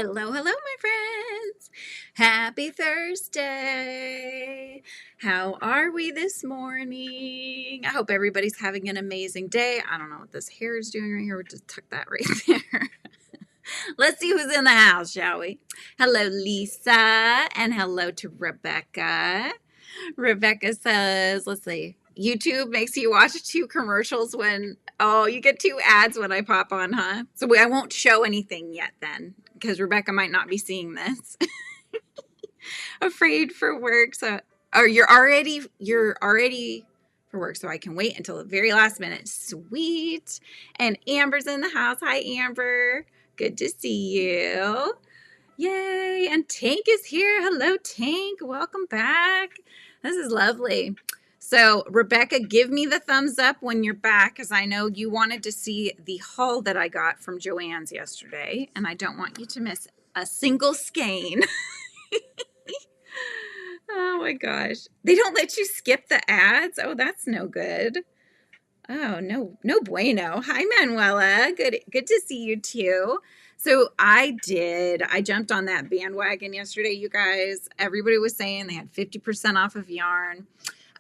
Hello, hello, my friends. Happy Thursday. How are we this morning? I hope everybody's having an amazing day. I don't know what this hair is doing right here. We'll just tuck that right there. Let's see who's in the house, shall we? Hello, Lisa, and hello to Rebecca. Rebecca says, let's see, YouTube makes you watch 2 commercials when, oh, you get 2 ads when I pop on, huh? So I won't show anything yet then, because Rebecca might not be seeing this. Afraid for work, so, or you're already for work, so I can wait until the very last minute. Sweet. And Amber's in the house. Hi, Amber. Good to see you. Yay. And Tank is here. Hello, Tank. Welcome back. This is lovely. So, Rebecca, give me the thumbs up when you're back, because I know you wanted to see the haul that I got from Joann's yesterday, and I don't want you to miss a single skein. Oh my gosh. They don't let you skip the ads? Oh, that's no good. Oh, no bueno. Hi, Manuela. Good to see you too. So I jumped on that bandwagon yesterday, you guys. Everybody was saying they had 50% off of yarn.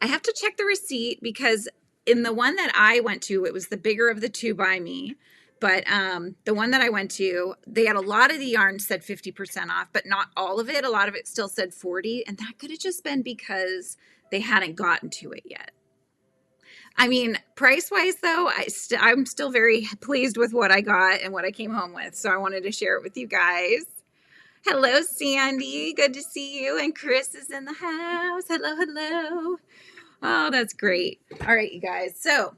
I have to check the receipt because in the one that I went to, it was the bigger of the 2 by me. But the one that I went to, they had a lot of the yarn said 50% off, but not all of it. A lot of it still said 40. And that could have just been because they hadn't gotten to it yet. I mean, price-wise, though, I'm still very pleased with what I got and what I came home with. So I wanted to share it with you guys. Hello, Sandy. Good to see you. And Chris is in the house. Hello, hello. Oh, that's great. All right, you guys. So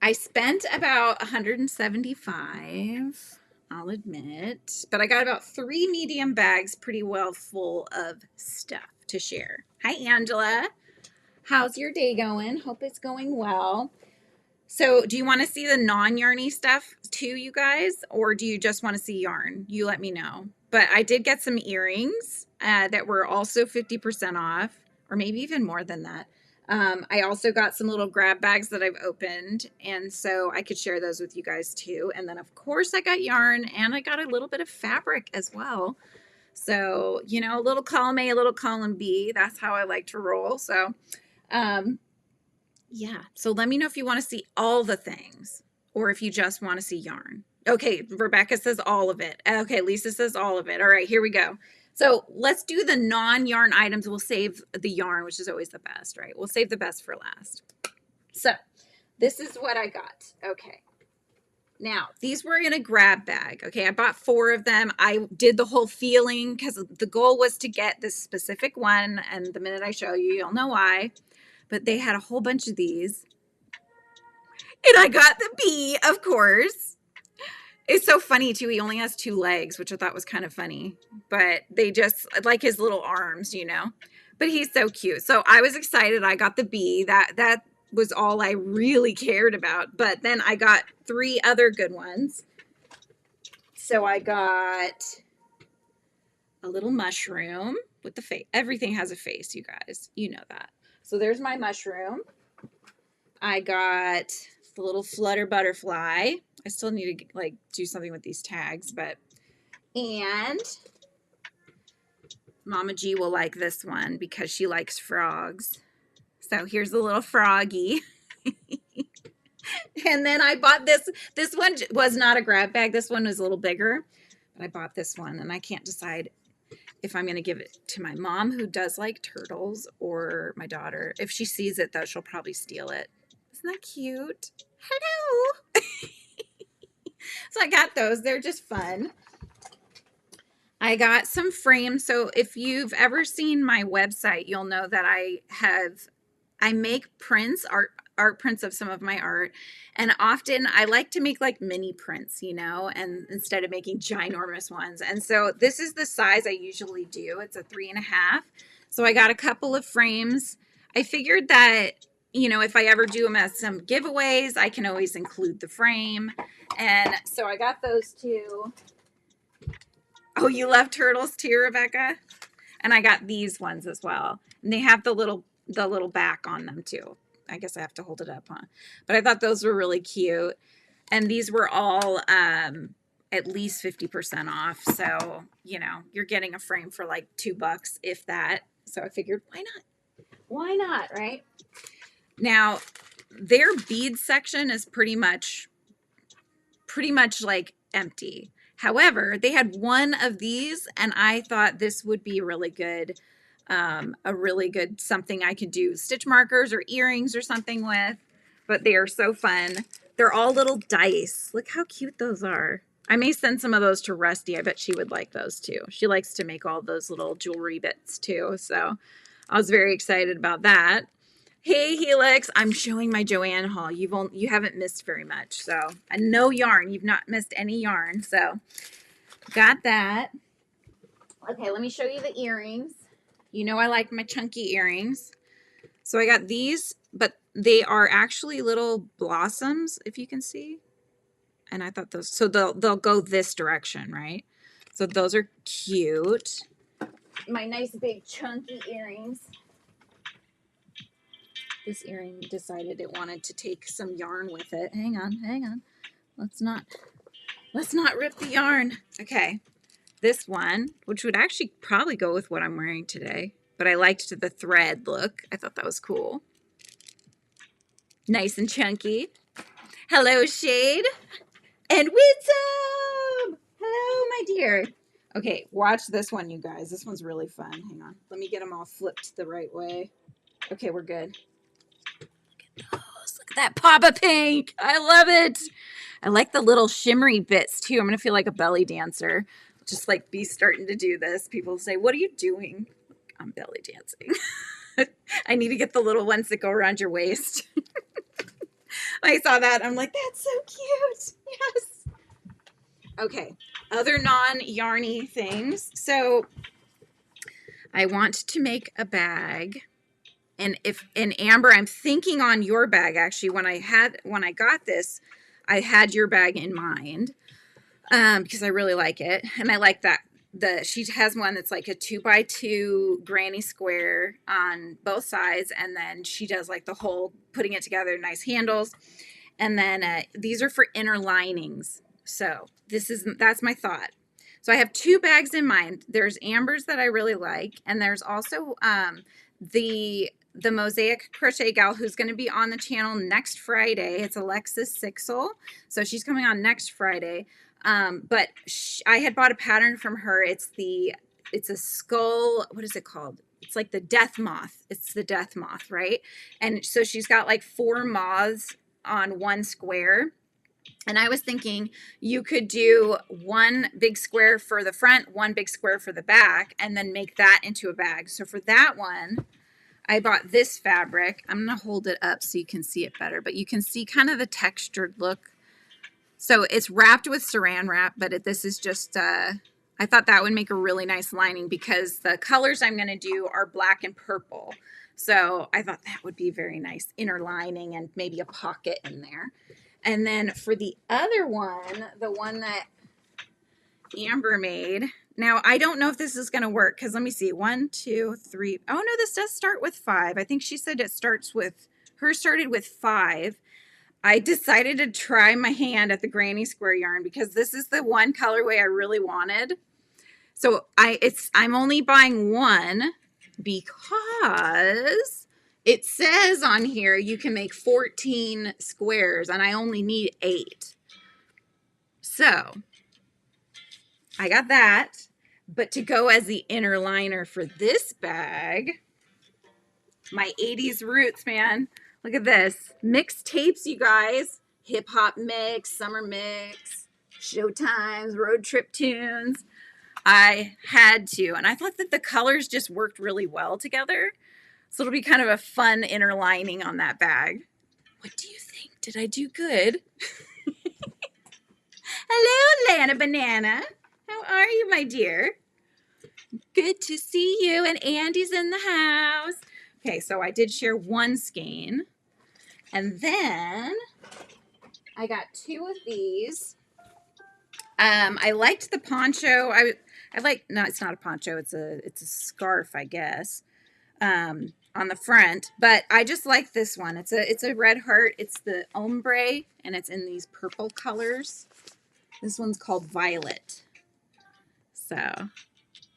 I spent about $175, I'll admit, but I got about 3 medium bags pretty well full of stuff to share. Hi, Angela. How's your day going? Hope it's going well. So do you want to see the non-yarny stuff too, you guys, or do you just want to see yarn? You let me know. But I did get some earrings that were also 50% off, or maybe even more than that. I also got some little grab bags that I've opened, and so I could share those with you guys too. And then, of course, I got yarn, and I got a little bit of fabric as well. So, you know, a little column A, a little column B. That's how I like to roll. So, yeah. So let me know if you want to see all the things or if you just want to see yarn. Okay, Rebecca says all of it. Okay, Lisa says all of it. All right, here we go. So let's do the non-yarn items. We'll save the yarn, which is always the best, right? We'll save the best for last. So this is what I got. Okay. Now, these were in a grab bag. Okay, I bought 4 of them. I did the whole feeling because the goal was to get this specific one. And the minute I show you, you'll know why. But they had a whole bunch of these. And I got the bee, of course. It's so funny, too. He only has 2 legs, which I thought was kind of funny. But they just, like his little arms, you know. But he's so cute. So I was excited. I got the bee. That was all I really cared about. But then I got 3 other good ones. So I got a little mushroom with the face. Everything has a face, you guys. You know that. So there's my mushroom. I got the little flutter butterfly. I still need to like do something with these tags, and Mama G will like this one because she likes frogs. So here's a little froggy. And then I bought this. This one was not a grab bag. This one was a little bigger, but I bought this one and I can't decide if I'm going to give it to my mom, who does like turtles, or my daughter. If she sees it, though, she'll probably steal it. Isn't that cute? Hello. So I got those. They're just fun. I got some frames. So if you've ever seen my website, you'll know that I make prints, art prints of some of my art. And often I like to make like mini prints, you know, and instead of making ginormous ones. And so this is the size I usually do. It's a 3.5. So I got a couple of frames. I figured that, you know, if I ever do them as some giveaways, I can always include the frame. And so I got those 2. Oh, you love turtles too, Rebecca? And I got these ones as well. And they have the little back on them too. I guess I have to hold it up, huh? But I thought those were really cute. And these were all at least 50% off. So, you know, you're getting a frame for like $2, if that. So I figured, why not? Why not, right? Now, their bead section is pretty much like empty. However, they had one of these, and I thought this would be really good, a really good something I could do stitch markers or earrings or something with. But they are so fun. They're all little dice. Look how cute those are. I may send some of those to Rusty. I bet she would like those too. She likes to make all those little jewelry bits too. So I was very excited about that. Hey Helix, I'm showing my Joanne haul. You haven't missed very much. So no yarn. You've not missed any yarn. So got that. Okay, let me show you the earrings. You know I like my chunky earrings. So I got these, but they are actually little blossoms, if you can see. And I thought those, so they'll go this direction, right? So those are cute. My nice big chunky earrings. This earring decided it wanted to take some yarn with it. Hang on. Let's not rip the yarn. Okay. This one, which would actually probably go with what I'm wearing today, but I liked the thread look. I thought that was cool. Nice and chunky. Hello, Shade. And Winsome! Hello, my dear. Okay, watch this one, you guys. This one's really fun. Hang on. Let me get them all flipped the right way. Okay, we're good. Look at those. Look at that Papa Pink. I love it. I like the little shimmery bits, too. I'm going to feel like a belly dancer. Just like be starting to do this. People say, what are you doing? I'm belly dancing. I need to get the little ones that go around your waist. I saw that. I'm like, that's so cute. Yes. Okay. Other non-yarny things. So I want to make a bag. And in Amber, I'm thinking on your bag, actually, when I got this, I had your bag in mind. Because I really like it. And I like that. She has one that's like a 2x2 granny square on both sides, and then she does like the whole putting it together, nice handles. And then these are for inner linings. So that's my thought. So I have two bags in mind. There's Amber's that I really like, and there's also the Mosaic Crochet gal who's going to be on the channel next Friday. It's Alexis Sixel, so she's coming on next Friday. But I had bought a pattern from her. It's a skull. What is it called? It's like the death moth. It's the death moth, right? And so she's got like 4 moths on one square. And I was thinking you could do one big square for the front, one big square for the back, and then make that into a bag. So for that one, I bought this fabric. I'm going to hold it up so you can see it better, but you can see kind of the textured look. So it's wrapped with saran wrap, but this is just, I thought that would make a really nice lining because the colors I'm going to do are black and purple. So I thought that would be very nice inner lining and maybe a pocket in there. And then for the other one, the one that Amber made. Now, I don't know if this is going to work because let me see. 1, 2, 3. Oh, no, this does start with 5. I think she said it starts with, hers started with 5. I decided to try my hand at the granny square yarn because this is the one colorway I really wanted. So I'm only buying one because it says on here you can make 14 squares and I only need 8. So I got that, but to go as the inner liner for this bag, my 80s roots, man. Look at this. Mixed tapes, you guys. Hip hop mix, summer mix, showtimes, road trip tunes. I had to. And I thought that the colors just worked really well together. So it'll be kind of a fun inner lining on that bag. What do you think? Did I do good? Hello, Lana Banana. How are you, my dear? Good to see you. And Andy's in the house. Okay, so I did share one skein. And then I got 2 of these. I liked the poncho. I like, no, it's not a poncho. It's a scarf, I guess, on the front. But I just like this one. It's a red heart. It's the ombre, and it's in these purple colors. This one's called Violet. So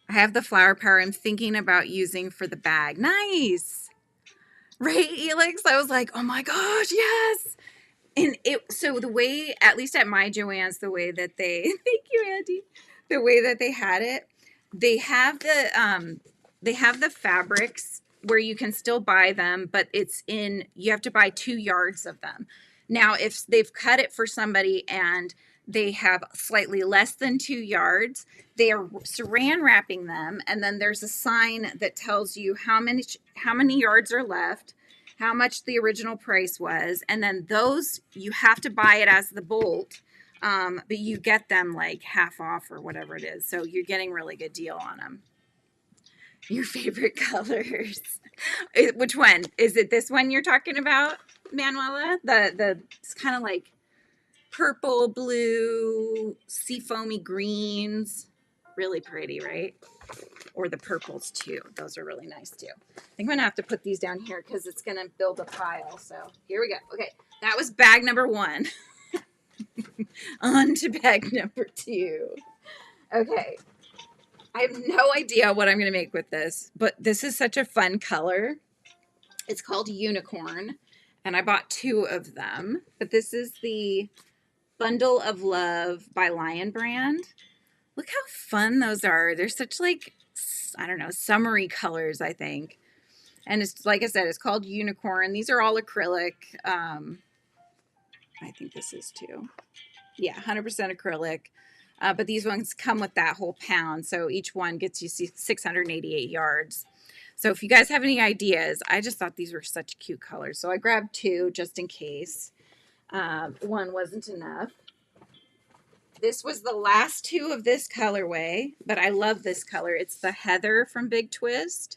I have the flower power I'm thinking about using for the bag. Nice. Right, Elix? I was like, oh my gosh, yes. And so the way, at least at my Joann's, the way that they, thank you, Andy, the way that they had it, they have the fabrics where you can still buy them, but you have to buy 2 yards of them. Now, if they've cut it for somebody and they have slightly less than 2 yards, they are saran wrapping them, and then there's a sign that tells you how many yards are left, how much the original price was, and then those you have to buy it as the bolt, but you get them like half off or whatever it is, so you're getting a really good deal on them. Your favorite colors? Which one? Is it this one you're talking about, Manuela? It's kind of like purple, blue, seafoamy greens. Really pretty, right? Or the purples too. Those are really nice too. I think I'm gonna have to put these down here because it's gonna build a pile. So here we go. Okay, that was bag number 1. On to bag number 2. Okay, I have no idea what I'm gonna make with this, but this is such a fun color. It's called Unicorn, and I bought 2 of them. But this is the Bundle of Love by Lion Brand. Look how fun those are. They're such like, I don't know, summery colors, I think. And it's, like I said, it's called Unicorn. These are all acrylic. I think this is too. Yeah, 100% acrylic. But these ones come with that whole pound. So each one gets you 688 yards. So if you guys have any ideas, I just thought these were such cute colors. So I grabbed 2 just in case. One wasn't enough. This was the last 2 of this colorway, but I love this color. It's the Heather from Big Twist.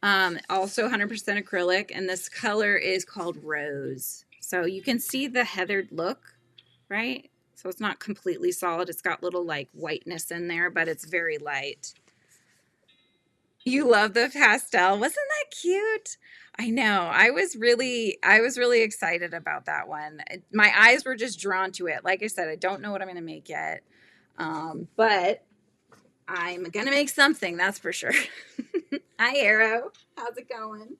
Also 100% acrylic, and this color is called Rose. So you can see the heathered look, right? So it's not completely solid. It's got little like whiteness in there, but it's very light. You love the pastel. Wasn't that cute? I know. I was really excited about that one. My eyes were just drawn to it. Like I said, I don't know what I'm going to make yet. But I'm going to make something, that's for sure. Hi, Arrow. How's it going?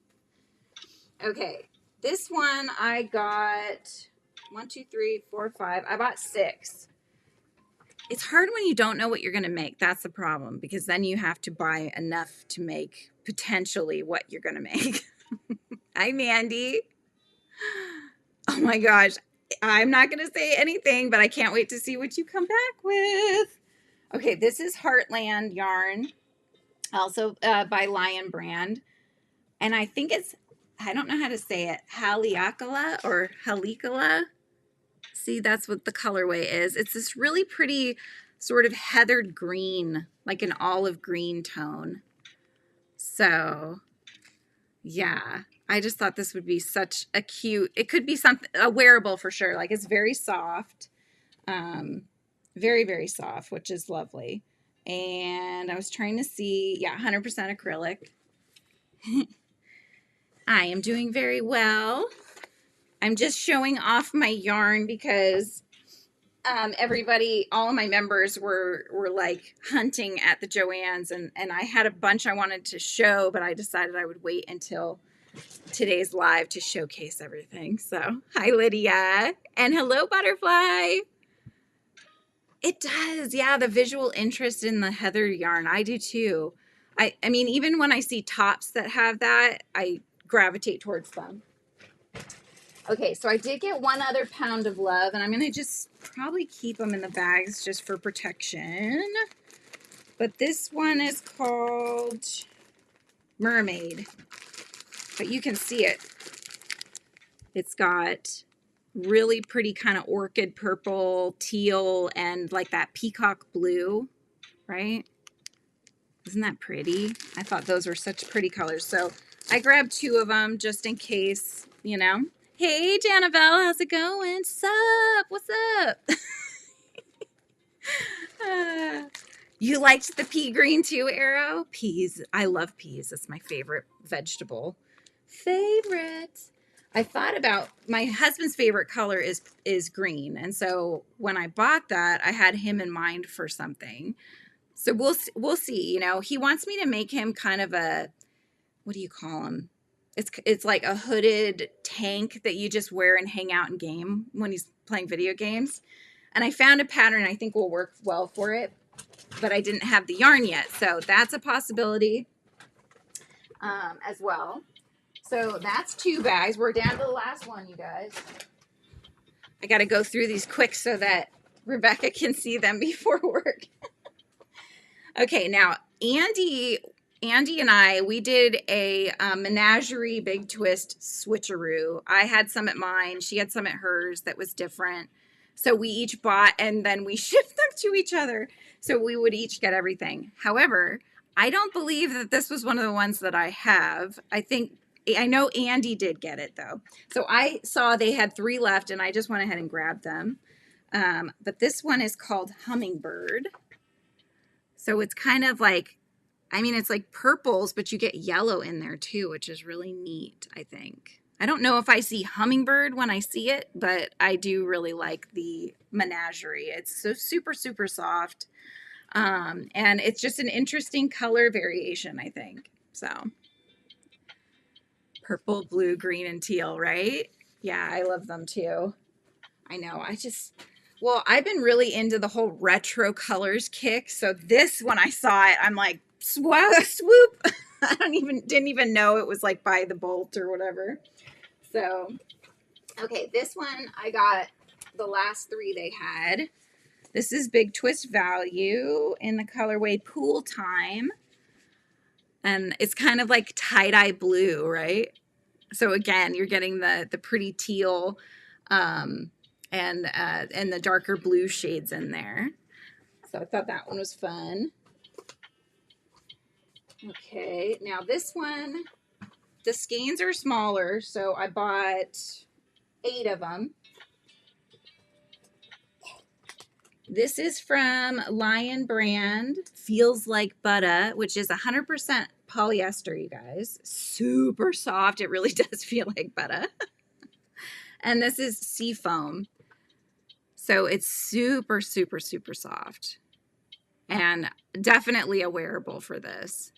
Okay. This one I got 1, 2, 3, 4, 5. I bought 6. It's hard when you don't know what you're going to make. That's the problem, because then you have to buy enough to make potentially what you're going to make. Hi, Mandy. Oh my gosh. I'm not going to say anything, but I can't wait to see what you come back with. Okay, this is Heartland yarn, also by Lion Brand. And I think I don't know how to say it, Haleakala or Halikala. See, that's what the colorway is. It's this really pretty sort of heathered green, like an olive green tone. So, yeah, I just thought this would be such a cute, it could be something, a wearable for sure. Like, it's very soft, very, very soft, which is lovely. And I was trying to see, yeah, 100% acrylic. I am doing very well. I'm just showing off my yarn because everybody, all of my members were like hunting at the Joann's, and I had a bunch I wanted to show, but I decided I would wait until today's live to showcase everything. So hi, Lydia, and hello, Butterfly. It does, yeah, the visual interest in the heather yarn. I do too. I mean, even when I see tops that have that, I gravitate towards them. Okay, so I did get 1 other pound of love, and I'm going to just probably keep them in the bags just for protection. But this one is called Mermaid. But you can see it. It's got really pretty kind of orchid purple, teal, and like that peacock blue, right? Isn't that pretty? I thought those were such pretty colors. So I grabbed 2 of them just in case, you know. Hey, Janavel, how's it going? Sup? What's up? You liked the pea green too, Arrow? Peas. I love peas. It's my favorite vegetable. I thought about, my husband's favorite color is green. And so when I bought that, I had him in mind for something. So we'll see, you know, he wants me to make him kind of a, what do you call him? It's like a hooded tank that you just wear and hang out and game when he's playing video games. And I found a pattern I think will work well for it, but I didn't have the yarn yet. So that's a possibility as well. So that's 2 bags. We're down to the last one, you guys. I got to go through these quick so that Rebecca can see them before work. Okay, now Andy and I, we did a menagerie big twist switcheroo. I had some at mine. She had some at hers that was different. So we each bought and then we shipped them to each other. So we would each get everything. However, I don't believe that this was one of the ones that I have. I know Andy did get it though. So I saw they had 3 left and I just went ahead and grabbed them. But this one is called Hummingbird. So it's kind of like, I mean, it's like purples, but you get yellow in there too, which is really neat, I think. I don't know if I see Hummingbird when I see it, but I do really like the menagerie. It's so super, super soft. And it's just an interesting color variation, I think. So purple, blue, green, and teal, right? Yeah, I love them too. I know. Well, I've been really into the whole retro colors kick. So this, when I saw it, I'm like, swoop. I didn't even know it was like by the bolt or whatever. So, okay, this one I got the last 3 they had. This is Big Twist Value in the colorway Pool Time. And it's kind of like tie-dye blue, right? So again, you're getting the pretty teal and the darker blue shades in there. So I thought that one was fun. Okay, now this one, the skeins are smaller, so I bought 8 of them. This is from Lion Brand, Feels Like Butter, which is 100% polyester, you guys. Super soft. It really does feel like butter. And this is Seafoam. So it's super, super, super soft. And definitely a wearable for this.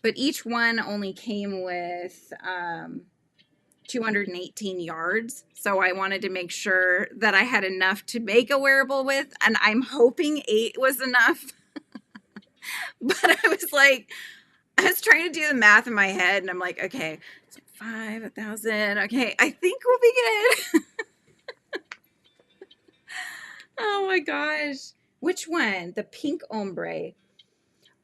But each one only came with 218 yards. So I wanted to make sure that I had enough to make a wearable with. And I'm hoping 8 was enough. But I was trying to do the math in my head. And I'm like, okay, 5, 1,000. Okay, I think we'll be good. Oh my gosh. Which one? The pink ombre.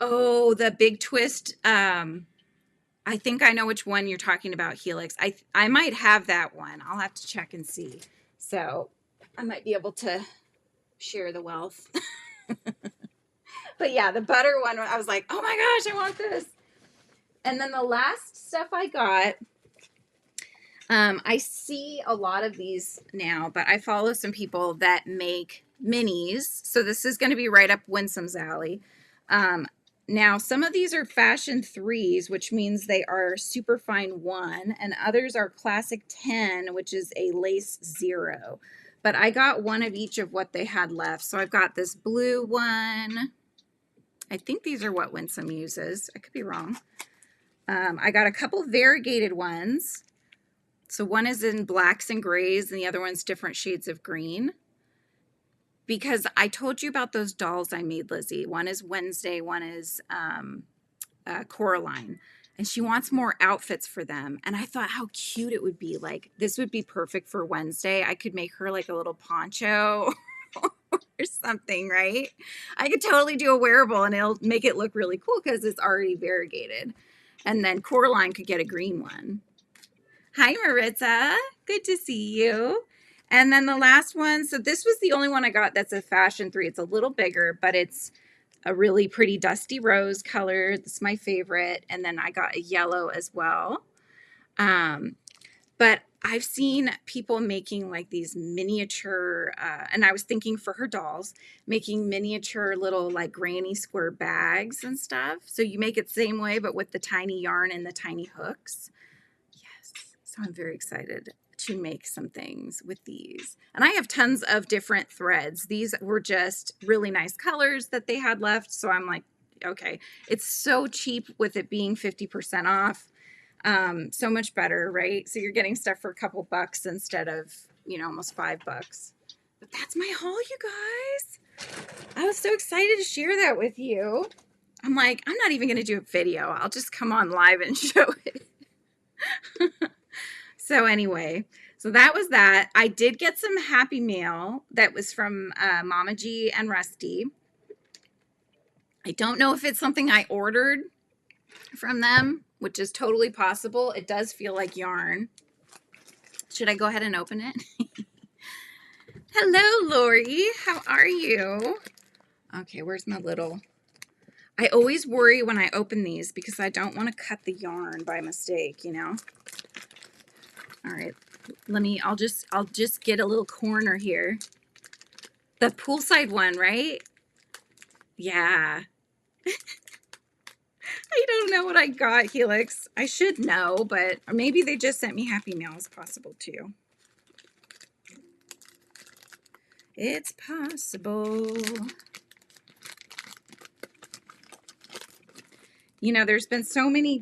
Oh, the big twist. I think I know which one you're talking about, Helix. I might have that one. I'll have to check and see. So I might be able to share the wealth. But yeah, the butter one, I was like, oh my gosh, I want this. And then the last stuff I got, I see a lot of these now, but I follow some people that make minis. So this is going to be right up Winsome's alley. Now, some of these are fashion 3s, which means they are super fine 1, and others are classic 10, which is a lace 0. But I got one of each of what they had left. So I've got this blue one. I think these are what Winsome uses. I could be wrong. I got a couple variegated ones. So one is in blacks and grays, and the other one's different shades of green. Because I told you about those dolls I made, Lizzie. One is Wednesday, one is Coraline. And she wants more outfits for them. And I thought how cute it would be. Like, this would be perfect for Wednesday. I could make her like a little poncho or something, right? I could totally do a wearable and it'll make it look really cool because it's already variegated. And then Coraline could get a green one. Hi, Maritza. Good to see you. And then the last one, so this was the only one I got that's a fashion 3. It's a little bigger, but it's a really pretty dusty rose color. This is my favorite. And then I got a yellow as well. But I've seen people making like these miniature, and I was thinking for her dolls, making miniature little like granny square bags and stuff. So you make it the same way, but with the tiny yarn and the tiny hooks. Yes. So I'm very excited to make some things with these. And I have tons of different threads. These were just really nice colors that they had left. So I'm like, okay, it's so cheap with it being 50% off. So much better, right? So you're getting stuff for a couple bucks instead of, you know, almost $5. But that's my haul, you guys. I was so excited to share that with you. I'm like, I'm not even going to do a video. I'll just come on live and show it. So anyway, so that was that. I did get some Happy Mail that was from Mama G and Rusty. I don't know if it's something I ordered from them, which is totally possible. It does feel like yarn. Should I go ahead and open it? Hello, Lori. How are you? Okay, where's my little... I always worry when I open these because I don't want to cut the yarn by mistake, you know? All right, I'll just get a little corner here. The poolside one, right? Yeah. I don't know what I got, Helix. I should know, but maybe they just sent me Happy Mail. It's possible too. It's possible. You know, there's been so many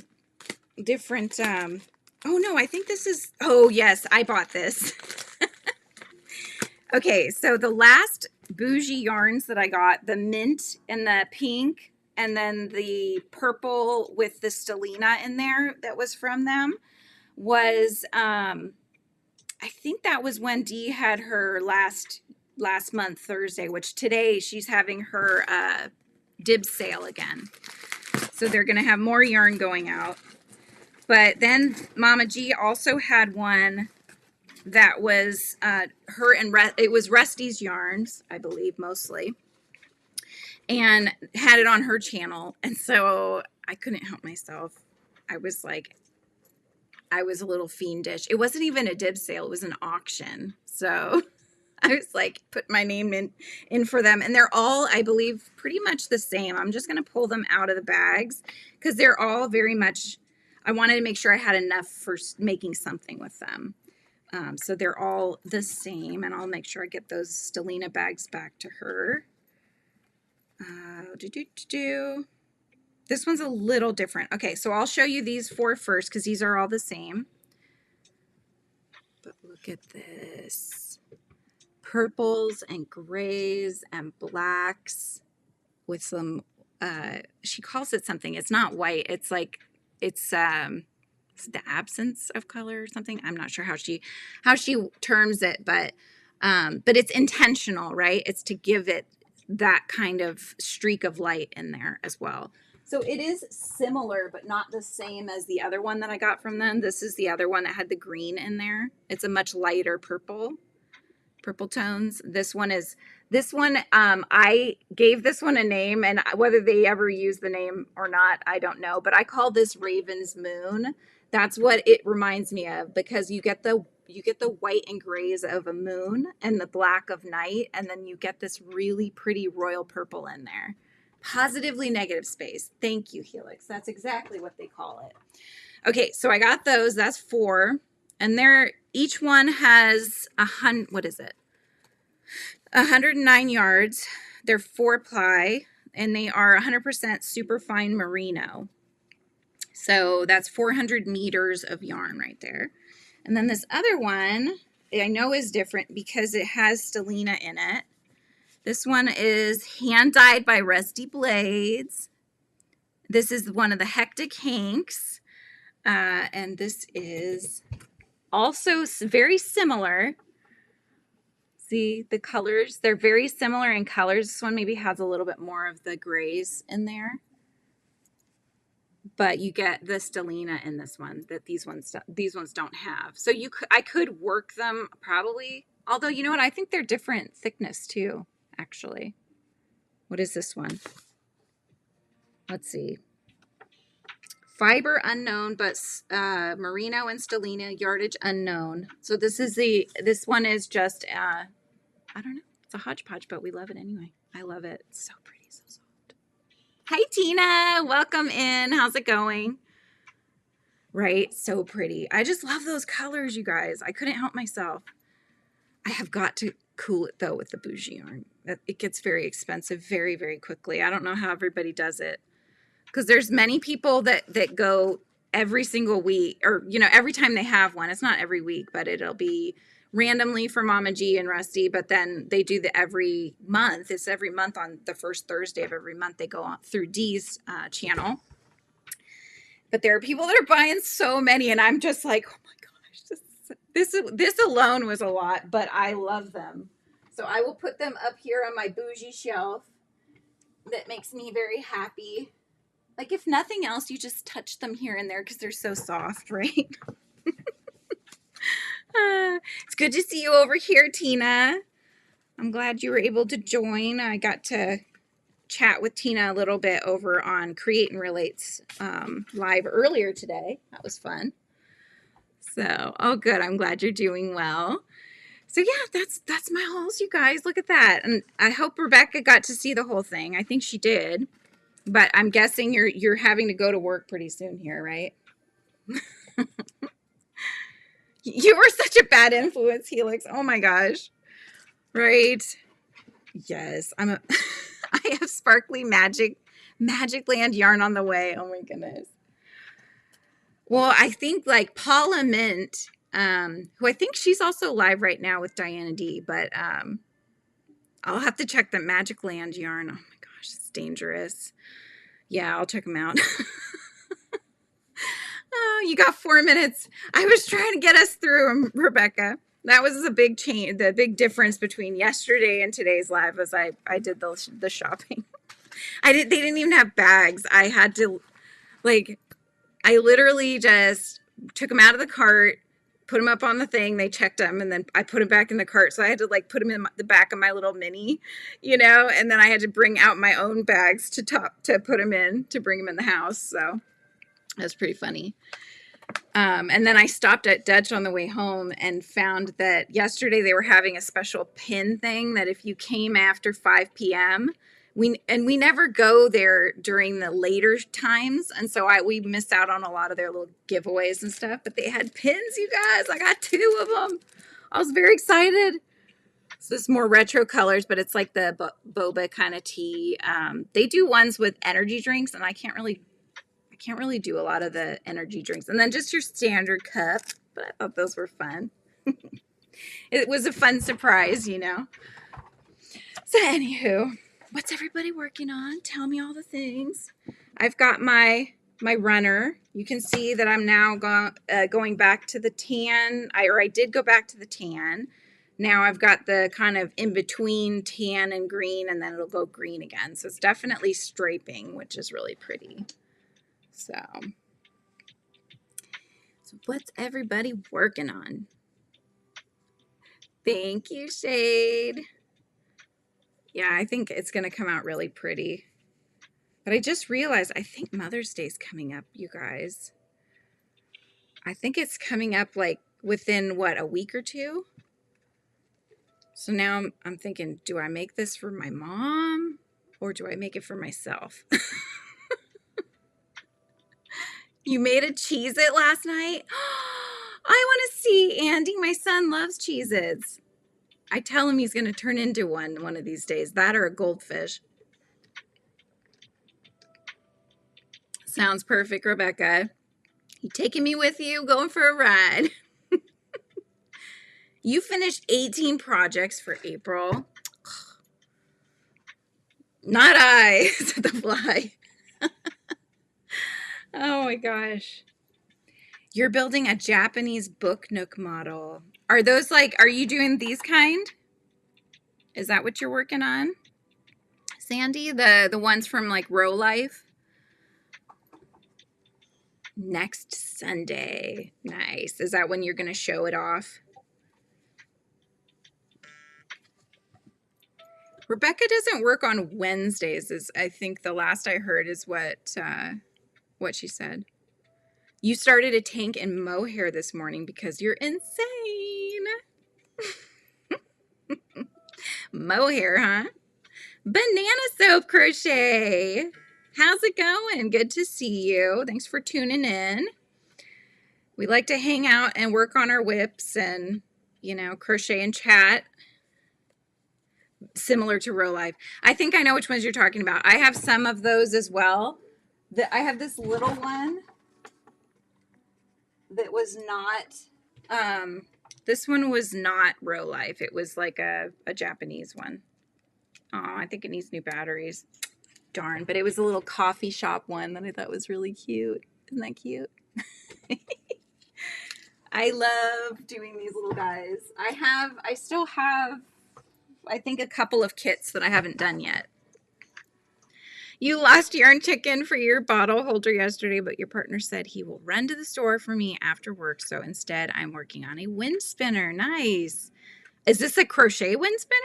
different, oh no, I think this is, oh yes, I bought this. Okay, so the last bougie yarns that I got, the mint and the pink, and then the purple with the stellina in there that was from them, was, I think that was when Dee had her last month, Thursday, which today she's having her dibs sale again. So they're going to have more yarn going out. But then Mama G also had one that was it was Rusty's yarns, I believe, mostly, and had it on her channel. And so I couldn't help myself. I was a little fiendish. It wasn't even a dib sale. It was an auction. So I was like, put my name in for them. And they're all, I believe, pretty much the same. I'm just going to pull them out of the bags because they're all very much, I wanted to make sure I had enough for making something with them. So they're all the same. And I'll make sure I get those stellina bags back to her. This one's a little different. Okay, so I'll show you these four first because these are all the same. But look at this. Purples and grays and blacks with some, she calls it something. It's not white. It's like, it's the absence of color or something. I'm not sure how she terms it, but it's intentional, right? It's to give it that kind of streak of light in there as well. So it is similar, but not the same as the other one that I got from them. This is the other one that had the green in there. It's a much lighter purple tones. This one, I gave this one a name, and whether they ever use the name or not, I don't know, but I call this Raven's Moon. That's what it reminds me of, because you get the white and grays of a moon and the black of night, and then you get this really pretty royal purple in there. Positively negative space. Thank you, Helix. That's exactly what they call it. Okay, so I got those. That's 4. And each one has 109 yards. They're 4-ply, and they are 100% superfine merino. So that's 400 meters of yarn right there. And then this other one I know is different because it has stellina in it. This one is hand dyed by Rusty Blades. This is one of the Hectic Hanks. And this is also very similar. See the colors? They're very similar in colors. This one maybe has a little bit more of the grays in there. But you get the stellina in this one that these ones don't have. So I could work them probably. Although, you know what? I think they're different thickness too, actually. What is this one? Let's see. Fiber unknown, but merino and stellina, yardage unknown. So this one is just, I don't know. It's a hodgepodge, but we love it anyway. I love it. It's so pretty, so soft. Hi, Tina. Welcome in. How's it going? right? So pretty. I just love those colors, you guys. I couldn't help myself. I have got to cool it though with the bougie yarn. It gets very expensive very, very quickly. I don't know how everybody does it, because there's many people that go every single week, or you know, every time they have one. It's not every week, but it'll be randomly for Mama G and Rusty, but then they do the every month. It's every month on the first Thursday of every month. They go on through Dee's channel. But there are people that are buying so many, and I'm just like, oh my gosh, this alone was a lot, but I love them. So I will put them up here on my bougie shelf. That makes me very happy. Like, if nothing else, you just touch them here and there because they're so soft, right? It's good to see you over here, Tina. I'm glad you were able to join. I got to chat with Tina a little bit over on Create and Relate's live earlier today. That was fun. So, oh good. I'm glad you're doing well. So yeah, that's my hauls, you guys. Look at that. And I hope Rebecca got to see the whole thing. I think she did. But I'm guessing you're having to go to work pretty soon here, right? You were such a bad influence, Helix. Oh my gosh. Right? Yes. I have sparkly magic land yarn on the way. Oh my goodness. Well, I think like Paula Mint, who I think she's also live right now with Diana D, but I'll have to check the Magic Land yarn. Oh my gosh, it's dangerous. Yeah, I'll check them out. Oh, you got 4 minutes. I was trying to get us through, Rebecca. That was the big change. The big difference between yesterday and today's live was I did the shopping. They didn't even have bags. I had to, like, I literally just took them out of the cart, put them up on the thing. They checked them, and then I put them back in the cart. So I had to like put them in the back of my little mini, you know, and then I had to bring out my own bags to put them in, to bring them in the house. So that's pretty funny. And then I stopped at Dutch on the way home and found that yesterday they were having a special pin thing that if you came after 5 p.m., we never go there during the later times. And so we missed out on a lot of their little giveaways and stuff, but they had pins, you guys. I got 2 of them. I was very excited. So this is more retro colors, but it's like the boba kind of tea. They do ones with energy drinks, and I can't really do a lot of the energy drinks. And then just your standard cup, but I thought those were fun. It was a fun surprise, you know. So anywho, what's everybody working on? Tell me all the things. I've got my runner. You can see that I'm now going back to the tan. I did go back to the tan. Now I've got the kind of in between tan and green, and then it'll go green again. So it's definitely striping, which is really pretty. So what's everybody working on? Thank you, Shade. Yeah, I think it's going to come out really pretty. But I just realized, I think Mother's Day is coming up, you guys. I think it's coming up like within, what, a week or two? So now I'm thinking, do I make this for my mom or do I make it for myself? You made a Cheez-It last night? I want to see Andy. My son loves Cheez-Its. I tell him he's going to turn into one of these days. That or a goldfish. Sounds perfect, Rebecca. You taking me with you? Going for a ride. You finished 18 projects for April. Not I, said the fly. Oh my gosh. You're building a Japanese book nook model. Are those like, are you doing these kind? Is that what you're working on? Sandy, the ones from like Row Life? Next Sunday. Nice. Is that when you're going to show it off? Rebecca doesn't work on Wednesdays, is I think the last I heard is what she said. You started a tank in Mohair this morning because you're insane. Mohair, huh? Banana Soap Crochet. How's it going? Good to see you. Thanks for tuning in. We like to hang out and work on our whips and, you know, crochet and chat, similar to Real Life. I think I know which ones you're talking about. I have some of those as well. I have this little one that was not, this one was not Real Life. It was like a Japanese one. Oh, I think it needs new batteries. Darn, but it was a little coffee shop one that I thought was really cute. Isn't that cute? I love doing these little guys. I still have, I think, a couple of kits that I haven't done yet. You lost yarn chicken for your bottle holder yesterday, but your partner said he will run to the store for me after work. So instead, I'm working on a wind spinner. Nice. Is this a crochet wind spinner?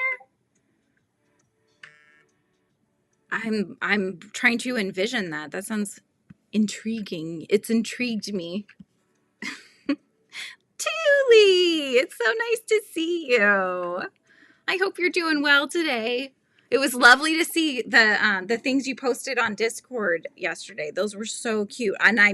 I'm trying to envision that. That sounds intriguing. It's intrigued me. Julie, it's so nice to see you. I hope you're doing well today. It was lovely to see the things you posted on Discord yesterday. Those were so cute. And I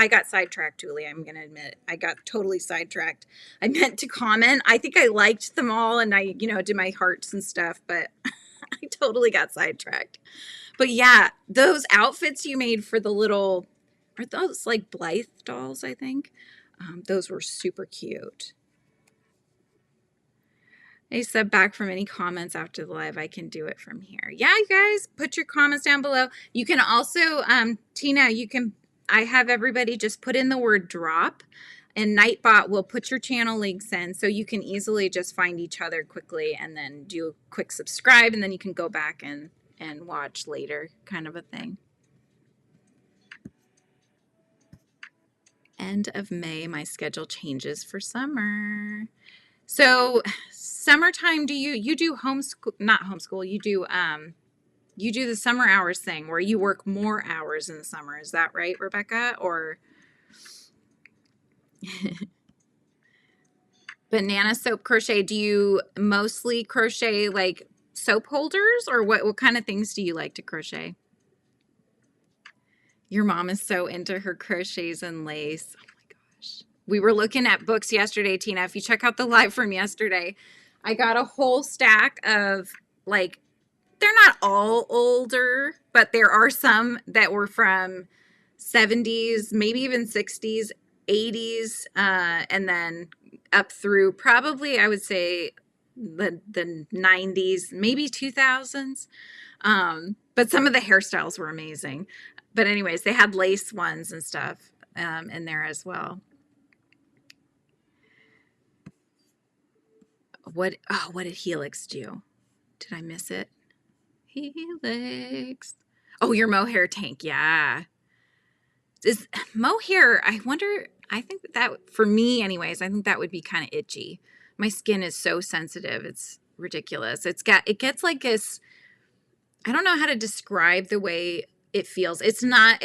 got sidetracked, Julie. I'm going to admit, I got totally sidetracked. I meant to comment. I think I liked them all and I, did my hearts and stuff, but I totally got sidetracked. But yeah, those outfits you made for the little, are those like Blythe dolls, I think? Those were super cute. I said back from any comments after the live, I can do it from here. Yeah, you guys, put your comments down below. You can also, Tina, I have everybody just put in the word drop, and Nightbot will put your channel links in so you can easily just find each other quickly and then do a quick subscribe, and then you can go back and watch later, kind of a thing. End of May, my schedule changes for summer. So summertime, you do homeschool, not homeschool, you do the summer hours thing where you work more hours in the summer. Is that right, Rebecca? Or Banana Soap Crochet, do you mostly crochet like soap holders, or what kind of things do you like to crochet? Your mom is so into her crochets and lace. Oh my gosh. We were looking at books yesterday, Tina. If you check out the live from yesterday, I got a whole stack of, like, they're not all older, but there are some that were from 70s, maybe even 60s, 80s, and then up through probably, I would say, the 90s, maybe 2000s. But some of the hairstyles were amazing. But anyways, they had lace ones and stuff in there as well. What did Helix do? Did I miss it? Helix. Oh, your Mohair tank. Yeah. Is Mohair, I wonder, I think that for me anyways, I think that would be kind of itchy. My skin is so sensitive. It's ridiculous. It gets like this, I don't know how to describe the way it feels. It's not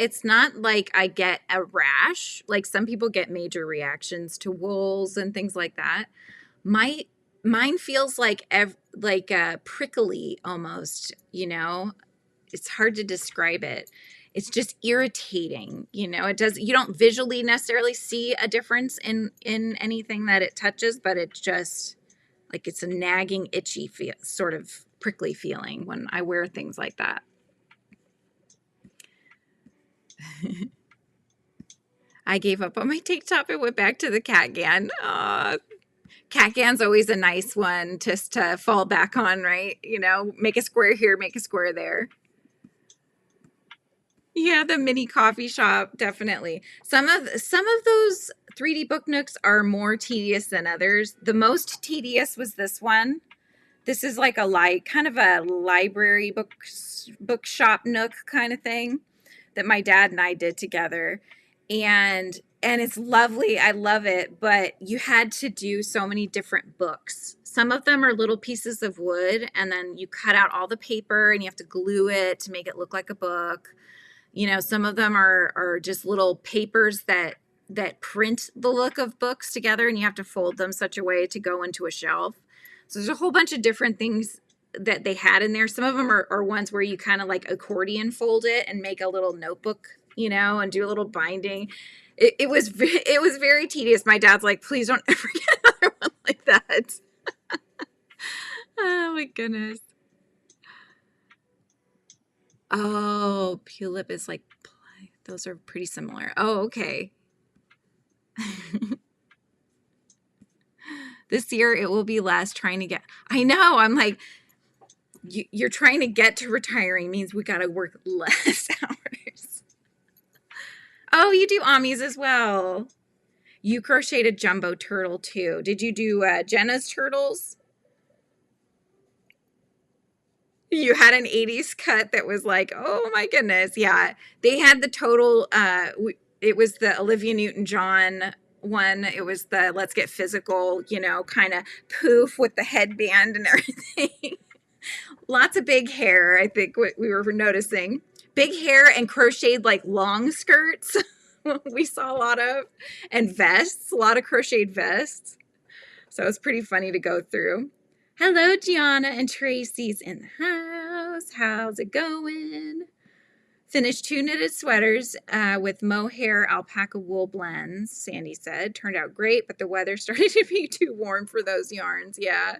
like I get a rash. Like some people get major reactions to wools and things like that. Mine feels like prickly almost, It's hard to describe it. It's just irritating, you don't visually necessarily see a difference in anything that it touches, but it's just like it's a nagging, itchy sort of prickly feeling when I wear things like that. I gave up on my tank top and went back to the cat gan. Cat gan's always a nice one just to fall back on, right? Make a square here, make a square there. Yeah, the mini coffee shop, definitely. Some of those 3D book nooks are more tedious than others. The most tedious was this one. This is like kind of a library bookshop nook kind of thing that my dad and I did together. And it's lovely. I love it. But you had to do so many different books. Some of them are little pieces of wood, and then you cut out all the paper and you have to glue it to make it look like a book. Some of them are just little papers that print the look of books together, and you have to fold them such a way to go into a shelf. So there's a whole bunch of different things that they had in there. Some of them are ones where you kind of like accordion fold it and make a little notebook, and do a little binding. it was very tedious. My dad's like, please don't ever get another one like that. Oh my goodness. Oh, Pulip is like, those are pretty similar. Oh, okay. This year it will be less trying to get, I know, I'm like, you're trying to get to retiring means we got to work less hours. Oh, you do Amis as well. You crocheted a jumbo turtle too. Did you do Jenna's turtles? You had an 80s cut that was like, oh my goodness. Yeah. They had the total, it was the Olivia Newton-John one. It was the let's get physical, you know, kind of poof with the headband and everything. Lots of big hair, I think what we were noticing. Big hair and crocheted like long skirts. We saw a lot of, and vests, a lot of crocheted vests. So it was pretty funny to go through. Hello, Gianna and Tracy's in the house. How's it going? Finished 2 knitted sweaters with Mohair alpaca wool blends, Sandy said. Turned out great, but the weather started to be too warm for those yarns. Yeah.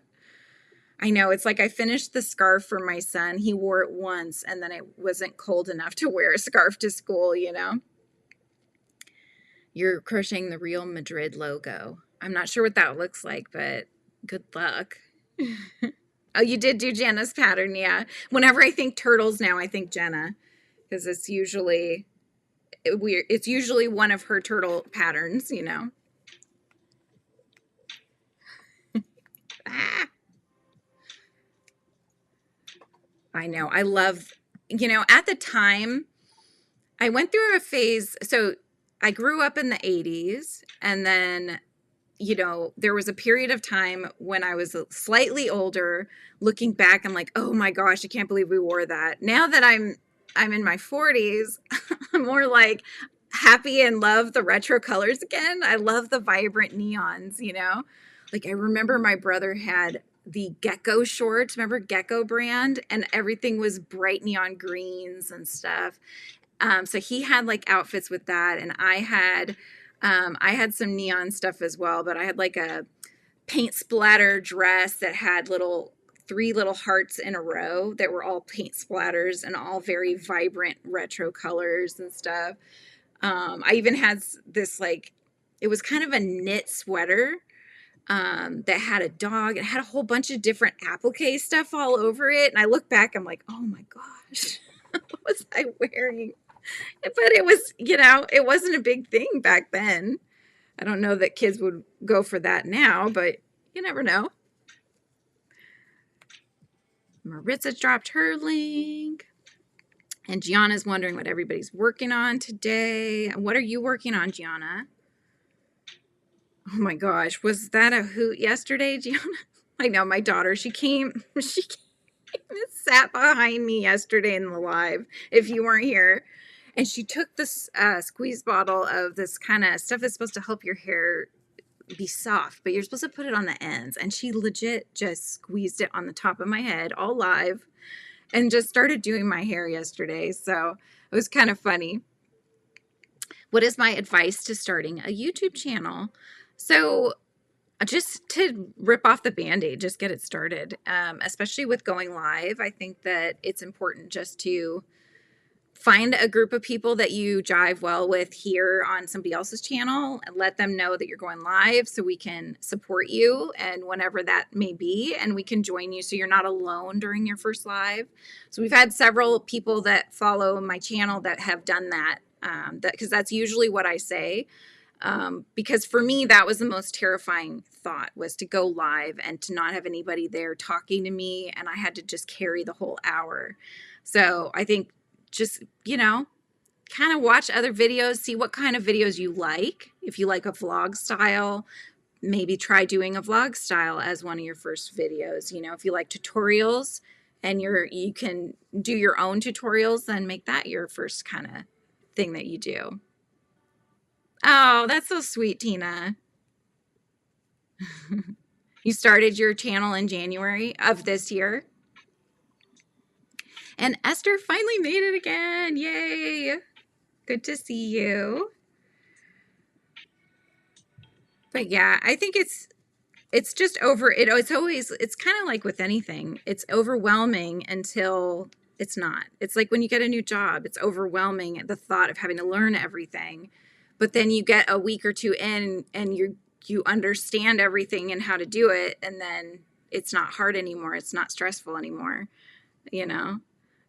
I know. It's like I finished the scarf for my son. He wore it once, and then it wasn't cold enough to wear a scarf to school, you know? You're crocheting the Real Madrid logo. I'm not sure what that looks like, but good luck. Oh, you did do Jenna's pattern, yeah. Whenever I think turtles now, I think Jenna, because it's usually one of her turtle patterns, you know. Ah. I know. I love, you know, at the time, I went through a phase. So I grew up in the 80s, and then, you know, there was a period of time when I was slightly older, looking back, I'm like, oh my gosh, I can't believe we wore that. Now that I'm in my 40s, I'm more like happy and love the retro colors again. I love the vibrant neons, you know. Like I remember my brother had the Gecko shorts, remember Gecko brand, and everything was bright neon greens and stuff. So he had like outfits with that, and I had some neon stuff as well, but I had like a paint splatter dress that had 3 little hearts in a row that were all paint splatters and all very vibrant retro colors and stuff. I even had this, like, it was kind of a knit sweater that had a dog and had a whole bunch of different applique stuff all over it. And I look back, I'm like, oh my gosh, what was I wearing? But it was, you know, it wasn't a big thing back then. I don't know that kids would go for that now, but you never know. Maritza dropped her link. And Gianna's wondering what everybody's working on today. What are you working on, Gianna? Oh my gosh, was that a hoot yesterday, Gianna? I know, my daughter, she came and sat behind me yesterday in the live, if you weren't here. And she took this squeeze bottle of this kind of stuff that's supposed to help your hair be soft, but you're supposed to put it on the ends. And she legit just squeezed it on the top of my head, all live, and just started doing my hair yesterday. So it was kind of funny. What is my advice to starting a YouTube channel? So just to rip off the Band-Aid, just get it started. Especially with going live, I think that it's important just to find a group of people that you jive well with here on somebody else's channel and let them know that you're going live so we can support you and whenever that may be, and we can join you so you're not alone during your first live. So we've had several people that follow my channel that have done that, because that's usually what I say. Because for me, that was the most terrifying thought, was to go live and to not have anybody there talking to me, and I had to just carry the whole hour. So I think just, you know, kind of watch other videos, see what kind of videos you like. If you like a vlog style, maybe try doing a vlog style as one of your first videos. You know, if you like tutorials and you can do your own tutorials, then make that your first kind of thing that you do. Oh, that's so sweet, Tina. You started your channel in January of this year. And Esther finally made it again. Yay. Good to see you. But yeah, I think it's just over it. It's always, it's kind of like with anything. It's overwhelming until it's not. It's like when you get a new job, it's overwhelming at the thought of having to learn everything. But then you get a week or two in and you understand everything and how to do it, and then it's not hard anymore. It's not stressful anymore, you know?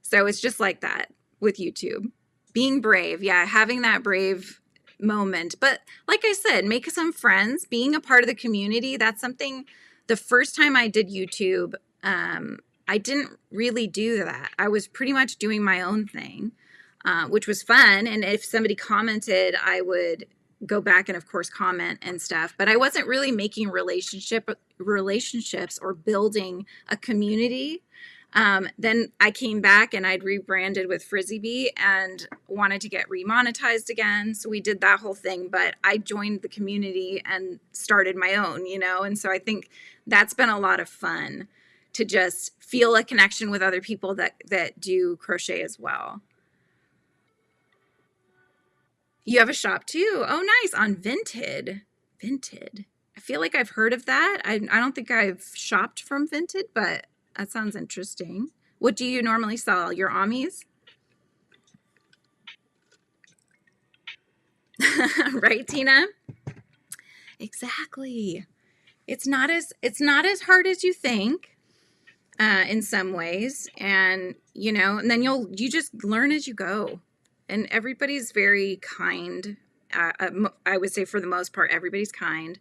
So it's just like that with YouTube. Being brave. Yeah, having that brave moment. But like I said, make some friends, being a part of the community. That's something, the first time I did YouTube, I didn't really do that. I was pretty much doing my own thing, which was fun. And if somebody commented, I would go back and of course comment and stuff, but I wasn't really making relationships or building a community. Then I came back and I'd rebranded with FRIZZY'S and wanted to get remonetized again. So we did that whole thing, but I joined the community and started my own, you know? And so I think that's been a lot of fun to just feel a connection with other people that do crochet as well. You have a shop too. Oh, nice. On Vinted. Vinted. I feel like I've heard of that. I don't think I've shopped from Vinted, but that sounds interesting. What do you normally sell? Your Amis? Right, Tina? Exactly. It's not as hard as you think in some ways. And, you know, and then you just learn as you go. And everybody's very kind. I would say for the most part, everybody's kind.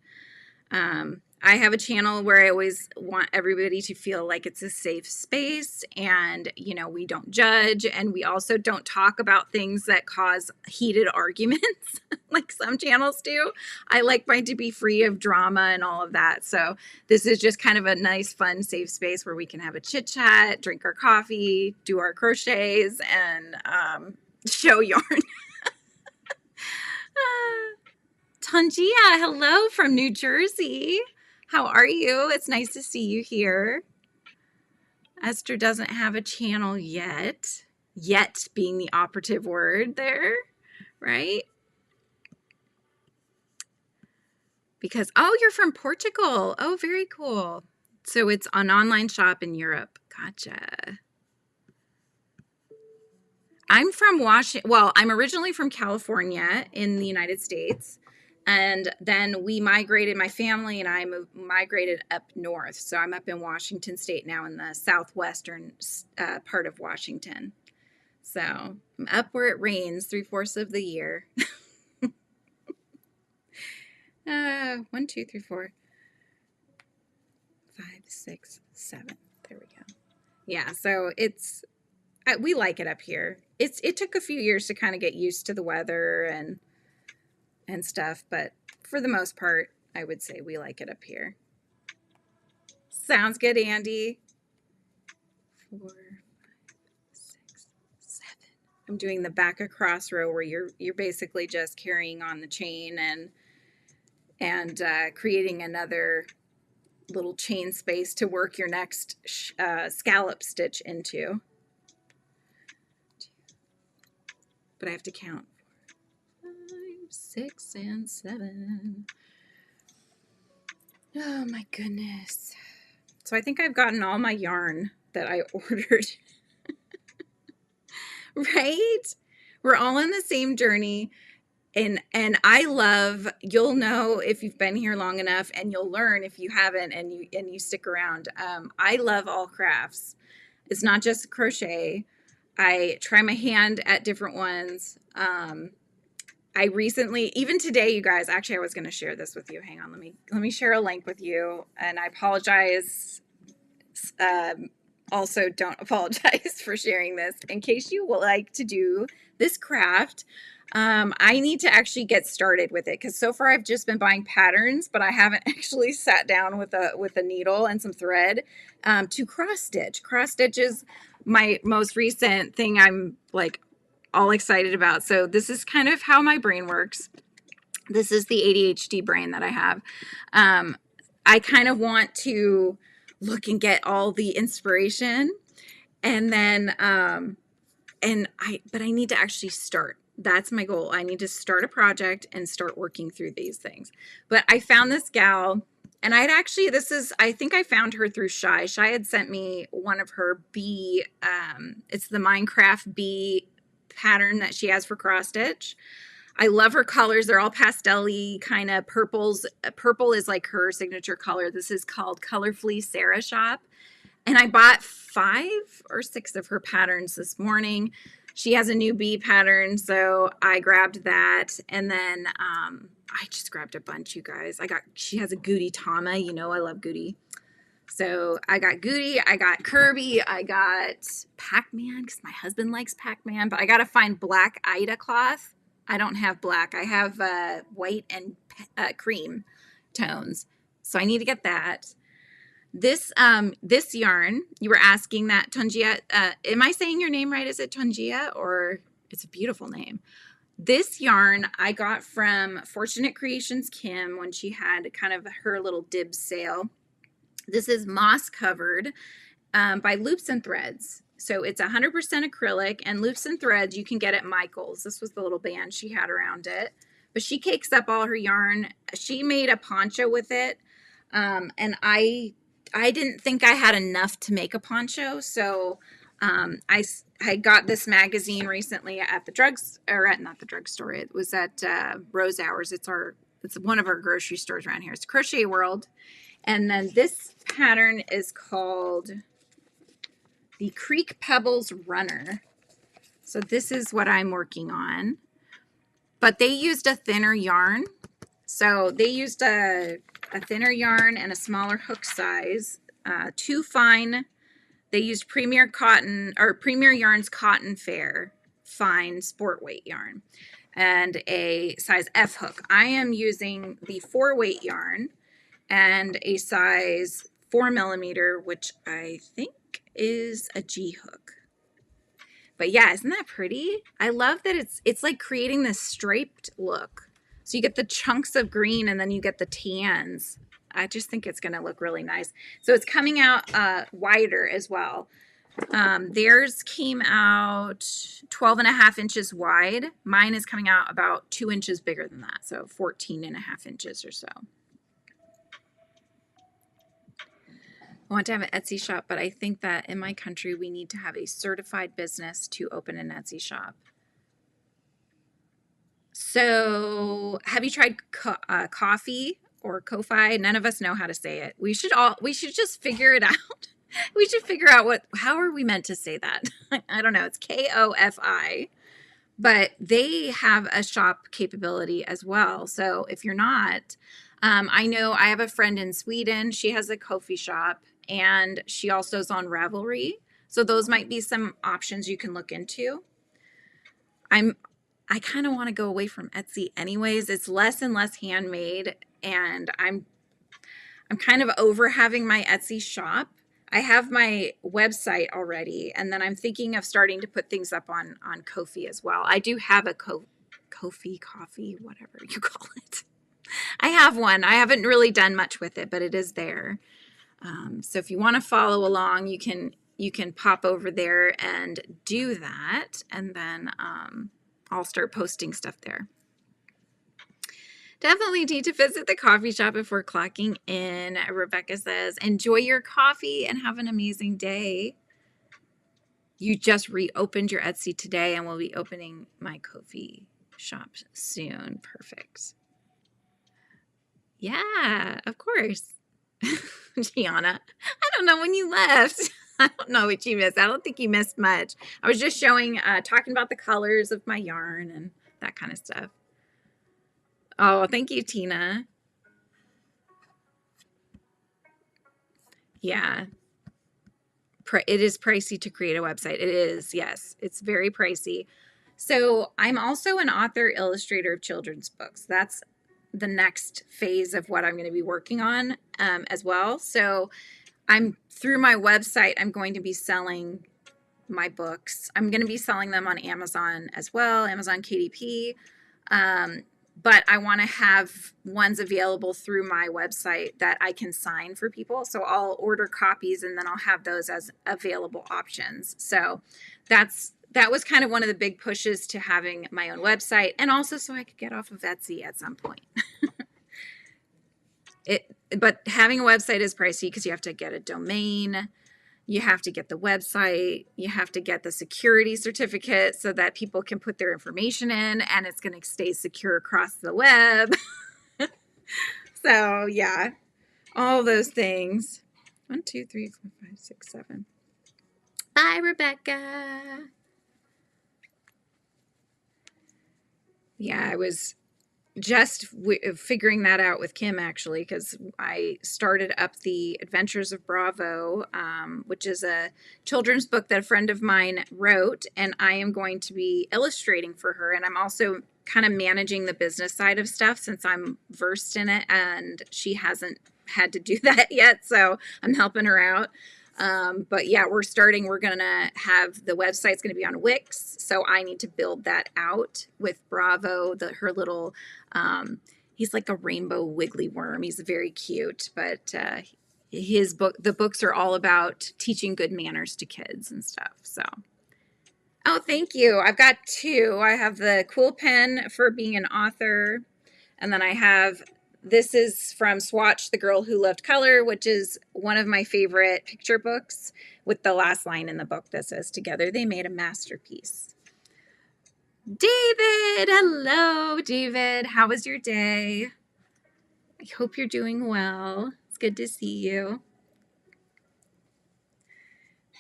I have a channel where I always want everybody to feel like it's a safe space, and, you know, we don't judge, and we also don't talk about things that cause heated arguments like some channels do. I like mine to be free of drama and all of that. So this is just kind of a nice, fun, safe space where we can have a chit chat, drink our coffee, do our crochets, and show yarn. Tangia, hello from New Jersey. How are you? It's nice to see you here. Esther doesn't have a channel yet. Yet being the operative word there, right? Because, oh, you're from Portugal. Oh, very cool. So it's an online shop in Europe. Gotcha. I'm from Washington. Well, I'm originally from California in the United States. And then we migrated, my family and I migrated up north. So I'm up in Washington State now, in the southwestern part of Washington. So I'm up where it rains 3/4 of the year. 1, 2, 3, 4, 5, 6, 7. There we go. Yeah, so we like it up here. It took a few years to kind of get used to the weather and stuff, but for the most part, I would say we like it up here. Sounds good, Andy. 4, 5, 6, 7. I'm doing the back across row where you're basically just carrying on the chain and creating another little chain space to work your next scallop stitch into. But I have to count. 6 and 7. Oh my goodness. So I think I've gotten all my yarn that I ordered. Right? We're all on the same journey. And I love, you'll know if you've been here long enough, and you'll learn if you haven't and you stick around. I love all crafts. It's not just crochet. I try my hand at different ones. I recently, even today, you guys, actually, I was going to share this with you. Hang on, let me share a link with you. And I apologize. Also, don't apologize for sharing this. In case you would like to do this craft, I need to actually get started with it, because so far I've just been buying patterns, but I haven't actually sat down with a needle and some thread to cross stitch. Cross stitch is my most recent thing I'm like all excited about. So this is kind of how my brain works. This is the ADHD brain that I have. I kind of want to look and get all the inspiration, and then but I need to actually start. That's my goal. I need to start a project and start working through these things. But I found this gal, and I think I found her through Shy. Shy had sent me one of her bee, it's the Minecraft bee pattern that she has for cross stitch. I love her colors. They're all pastel-y kind of purples. Purple is like her signature color. This is called Colorfully Sarah Shop. And I bought 5 or 6 of her patterns this morning. She has a new bee pattern, so I grabbed that. And then I just grabbed a bunch, you guys. She has a Goody Tama. You know I love Goody. So I got Goody, I got Kirby, I got Pac-Man because my husband likes Pac-Man. But I got to find black Ida cloth. I don't have black. I have white and cream tones. So I need to get that. This yarn, you were asking that, Tunjia, am I saying your name right? Is it Tunjia, or it's a beautiful name? This yarn I got from Fortunate Creations Kim when she had kind of her little dibs sale. This is moss covered by Loops and Threads. So it's 100% acrylic, and Loops and Threads you can get at Michael's. This was the little band she had around it. But she cakes up all her yarn. She made a poncho with it. And I didn't think I had enough to make a poncho. So I got this magazine recently at the not the drugstore. It was at Rose Hours. It's one of our grocery stores around here. It's Crochet World. And then this pattern is called the Creek Pebbles Runner. So this is what I'm working on. But they used a thinner yarn. So they used a thinner yarn and a smaller hook size. Too fine. They used Premier Yarn's Cotton Fair fine sport weight yarn and a size F hook. I am using the 4-weight yarn and a size 4mm, which I think is a G hook. But yeah, isn't that pretty? I love that it's like creating this striped look. So you get the chunks of green and then you get the tans. I just think it's going to look really nice. So it's coming out wider as well. Theirs came out 12.5 inches wide. Mine is coming out about 2 inches bigger than that. So 14.5 inches or so. I want to have an Etsy shop, but I think that in my country, we need to have a certified business to open an Etsy shop. So have you tried coffee or Ko-Fi? None of us know how to say it. We should just figure it out. We should figure out how are we meant to say that? I don't know. It's Kofi, but they have a shop capability as well. So if you're not, I know I have a friend in Sweden. She has a Ko-Fi shop and she also is on Ravelry. So those might be some options you can look into. I kind of want to go away from Etsy anyways. It's less and less handmade, and I'm kind of over having my Etsy shop. I have my website already, and then I'm thinking of starting to put things up on Ko-Fi as well. I do have a Ko-Fi, coffee, whatever you call it. I have one. I haven't really done much with it, but it is there. So if you want to follow along, you can pop over there and do that, and then I'll start posting stuff there. Definitely need to visit the coffee shop before clocking in. Rebecca says, enjoy your coffee and have an amazing day. You just reopened your Etsy today and we'll be opening my Ko-Fi shop soon. Perfect. Yeah, of course. Gianna, I don't know when you left. I don't know what you missed. I don't think you missed much. I was just talking about the colors of my yarn and that kind of stuff. Oh, thank you, Tina. Yeah. It is pricey to create a website. It is, yes. It's very pricey. So I'm also an author illustrator of children's books. That's the next phase of what I'm going to be working on as well. So through my website, I'm going to be selling my books. I'm going to be selling them on Amazon as well, Amazon KDP. But I want to have ones available through my website that I can sign for people. So I'll order copies and then I'll have those as available options. So that's that was kind of one of the big pushes to having my own website, and also so I could get off of Etsy at some point. But having a website is pricey because you have to get a domain, you have to get the website, you have to get the security certificate so that people can put their information in and it's going to stay secure across the web. So yeah, all those things. 1, 2, 3, 4, 5, 6, 7. Bye, Rebecca. Yeah, I was just figuring that out with Kim, actually, because I started up the Adventures of Bravo, which is a children's book that a friend of mine wrote, and I am going to be illustrating for her. And I'm also kind of managing the business side of stuff since I'm versed in it, and she hasn't had to do that yet, so I'm helping her out. But yeah, we're going to have the website's going to be on Wix. So I need to build that out with Bravo, her little, he's like a rainbow wiggly worm. He's very cute, but, the books are all about teaching good manners to kids and stuff. So, oh, thank you. I've got 2. I have the cool pen for being an author. And then I have, this is from Swatch, The Girl Who Loved Color, which is one of my favorite picture books, with the last line in the book that says, "Together they made a masterpiece." David, hello, David. How was your day? I hope you're doing well. It's good to see you.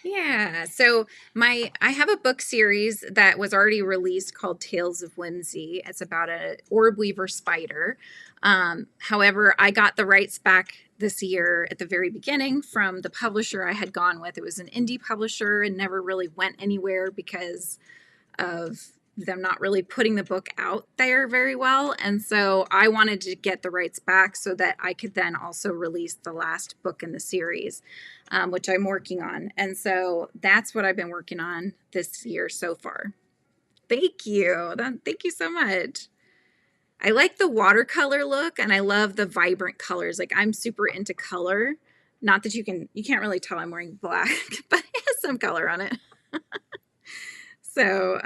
Yeah, so I have a book series that was already released called Tales of Whimsy. It's about an orb weaver spider. However, I got the rights back this year at the very beginning from the publisher I had gone with. It was an indie publisher and never really went anywhere because of them not really putting the book out there very well. And so I wanted to get the rights back so that I could then also release the last book in the series, which I'm working on. And so that's what I've been working on this year so far. Thank you. Thank you so much. I like the watercolor look, and I love the vibrant colors. Like, I'm super into color. Not that you can't really tell I'm wearing black, but it has some color on it. So,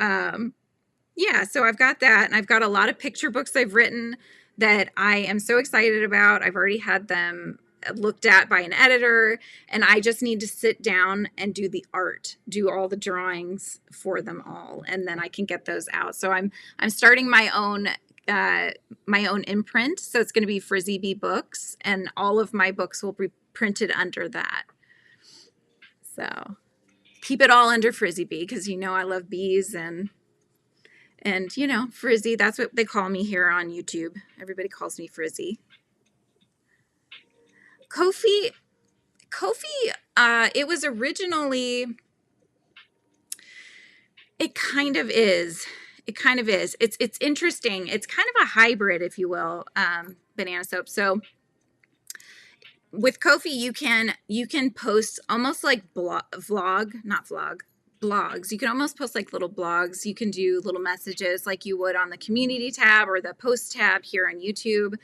yeah, so I've got that, and I've got a lot of picture books I've written that I am so excited about. I've already had them looked at by an editor, and I just need to sit down and do the art, do all the drawings for them all, and then I can get those out. So I'm starting my own imprint. So it's going to be FRIZZY'S Books, and all of my books will be printed under that. So keep it all under FRIZZY'S because I love bees and Frizzy, that's what they call me here on YouTube. Everybody calls me Frizzy. Ko-fi, it was originally, it kind of is. It's interesting. It's kind of a hybrid, if you will, Banana Soap. So with Ko-fi, you can post almost like blogs. You can almost post like little blogs. You can do little messages like you would on the community tab or the post tab here on YouTube.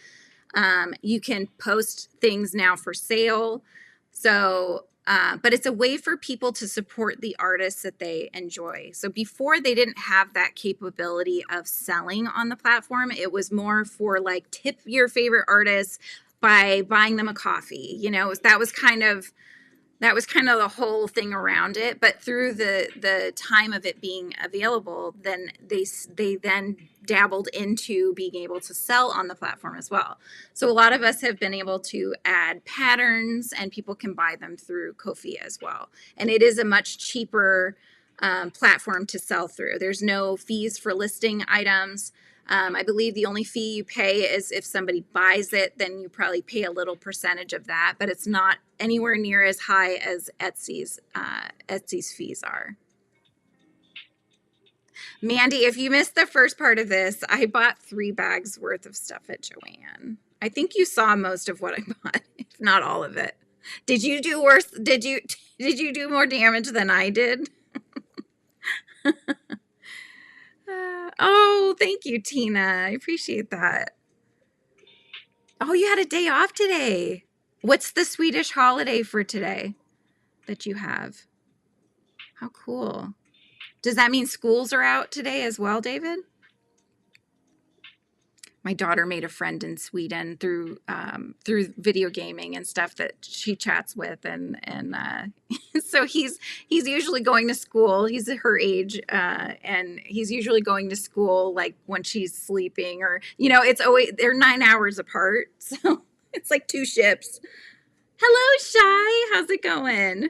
You can post things now for sale. So, but it's a way for people to support the artists that they enjoy. So before, they didn't have that capability of selling on the platform. It was more for like tip your favorite artists by buying them a coffee. That was kind of the whole thing around it. But through the time of it being available, then they then dabbled into being able to sell on the platform as well. So a lot of us have been able to add patterns, and people can buy them through Ko-fi as well. And it is a much cheaper platform to sell through. There's no fees for listing items. I believe the only fee you pay is if somebody buys it, then you probably pay a little percentage of that, but it's not anywhere near as high as Etsy's fees are. Mandy, if you missed the first part of this, I bought 3 bags worth of stuff at Joann. I think you saw most of what I bought, if not all of it. Did you do worse? Did you do more damage than I did? Oh, thank you, Tina. I appreciate that. Oh, you had a day off today. What's the Swedish holiday for today that you have? How cool. Does that mean schools are out today as well, David? My daughter made a friend in Sweden through video gaming and stuff that she chats with, and so he's usually going to school. He's her age, and he's usually going to school like when she's sleeping, or it's always they're 9 hours apart, so it's like 2 ships. Hello, Shy. How's it going?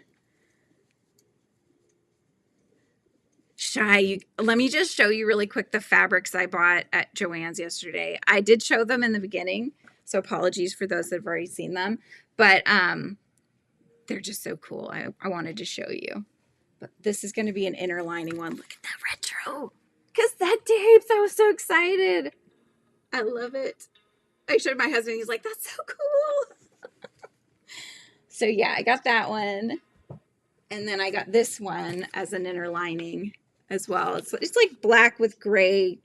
Shy, let me just show you really quick the fabrics I bought at Joann's yesterday. I did show them in the beginning, so apologies for those that have already seen them, but they're just so cool. I wanted to show you. But this is going to be an inner lining one. Look at that retro cassette tapes. I was so excited. I love it. I showed my husband. He's like, that's so cool. So yeah, I got that one. And then I got this one as an inner lining as well. It's like black with gray,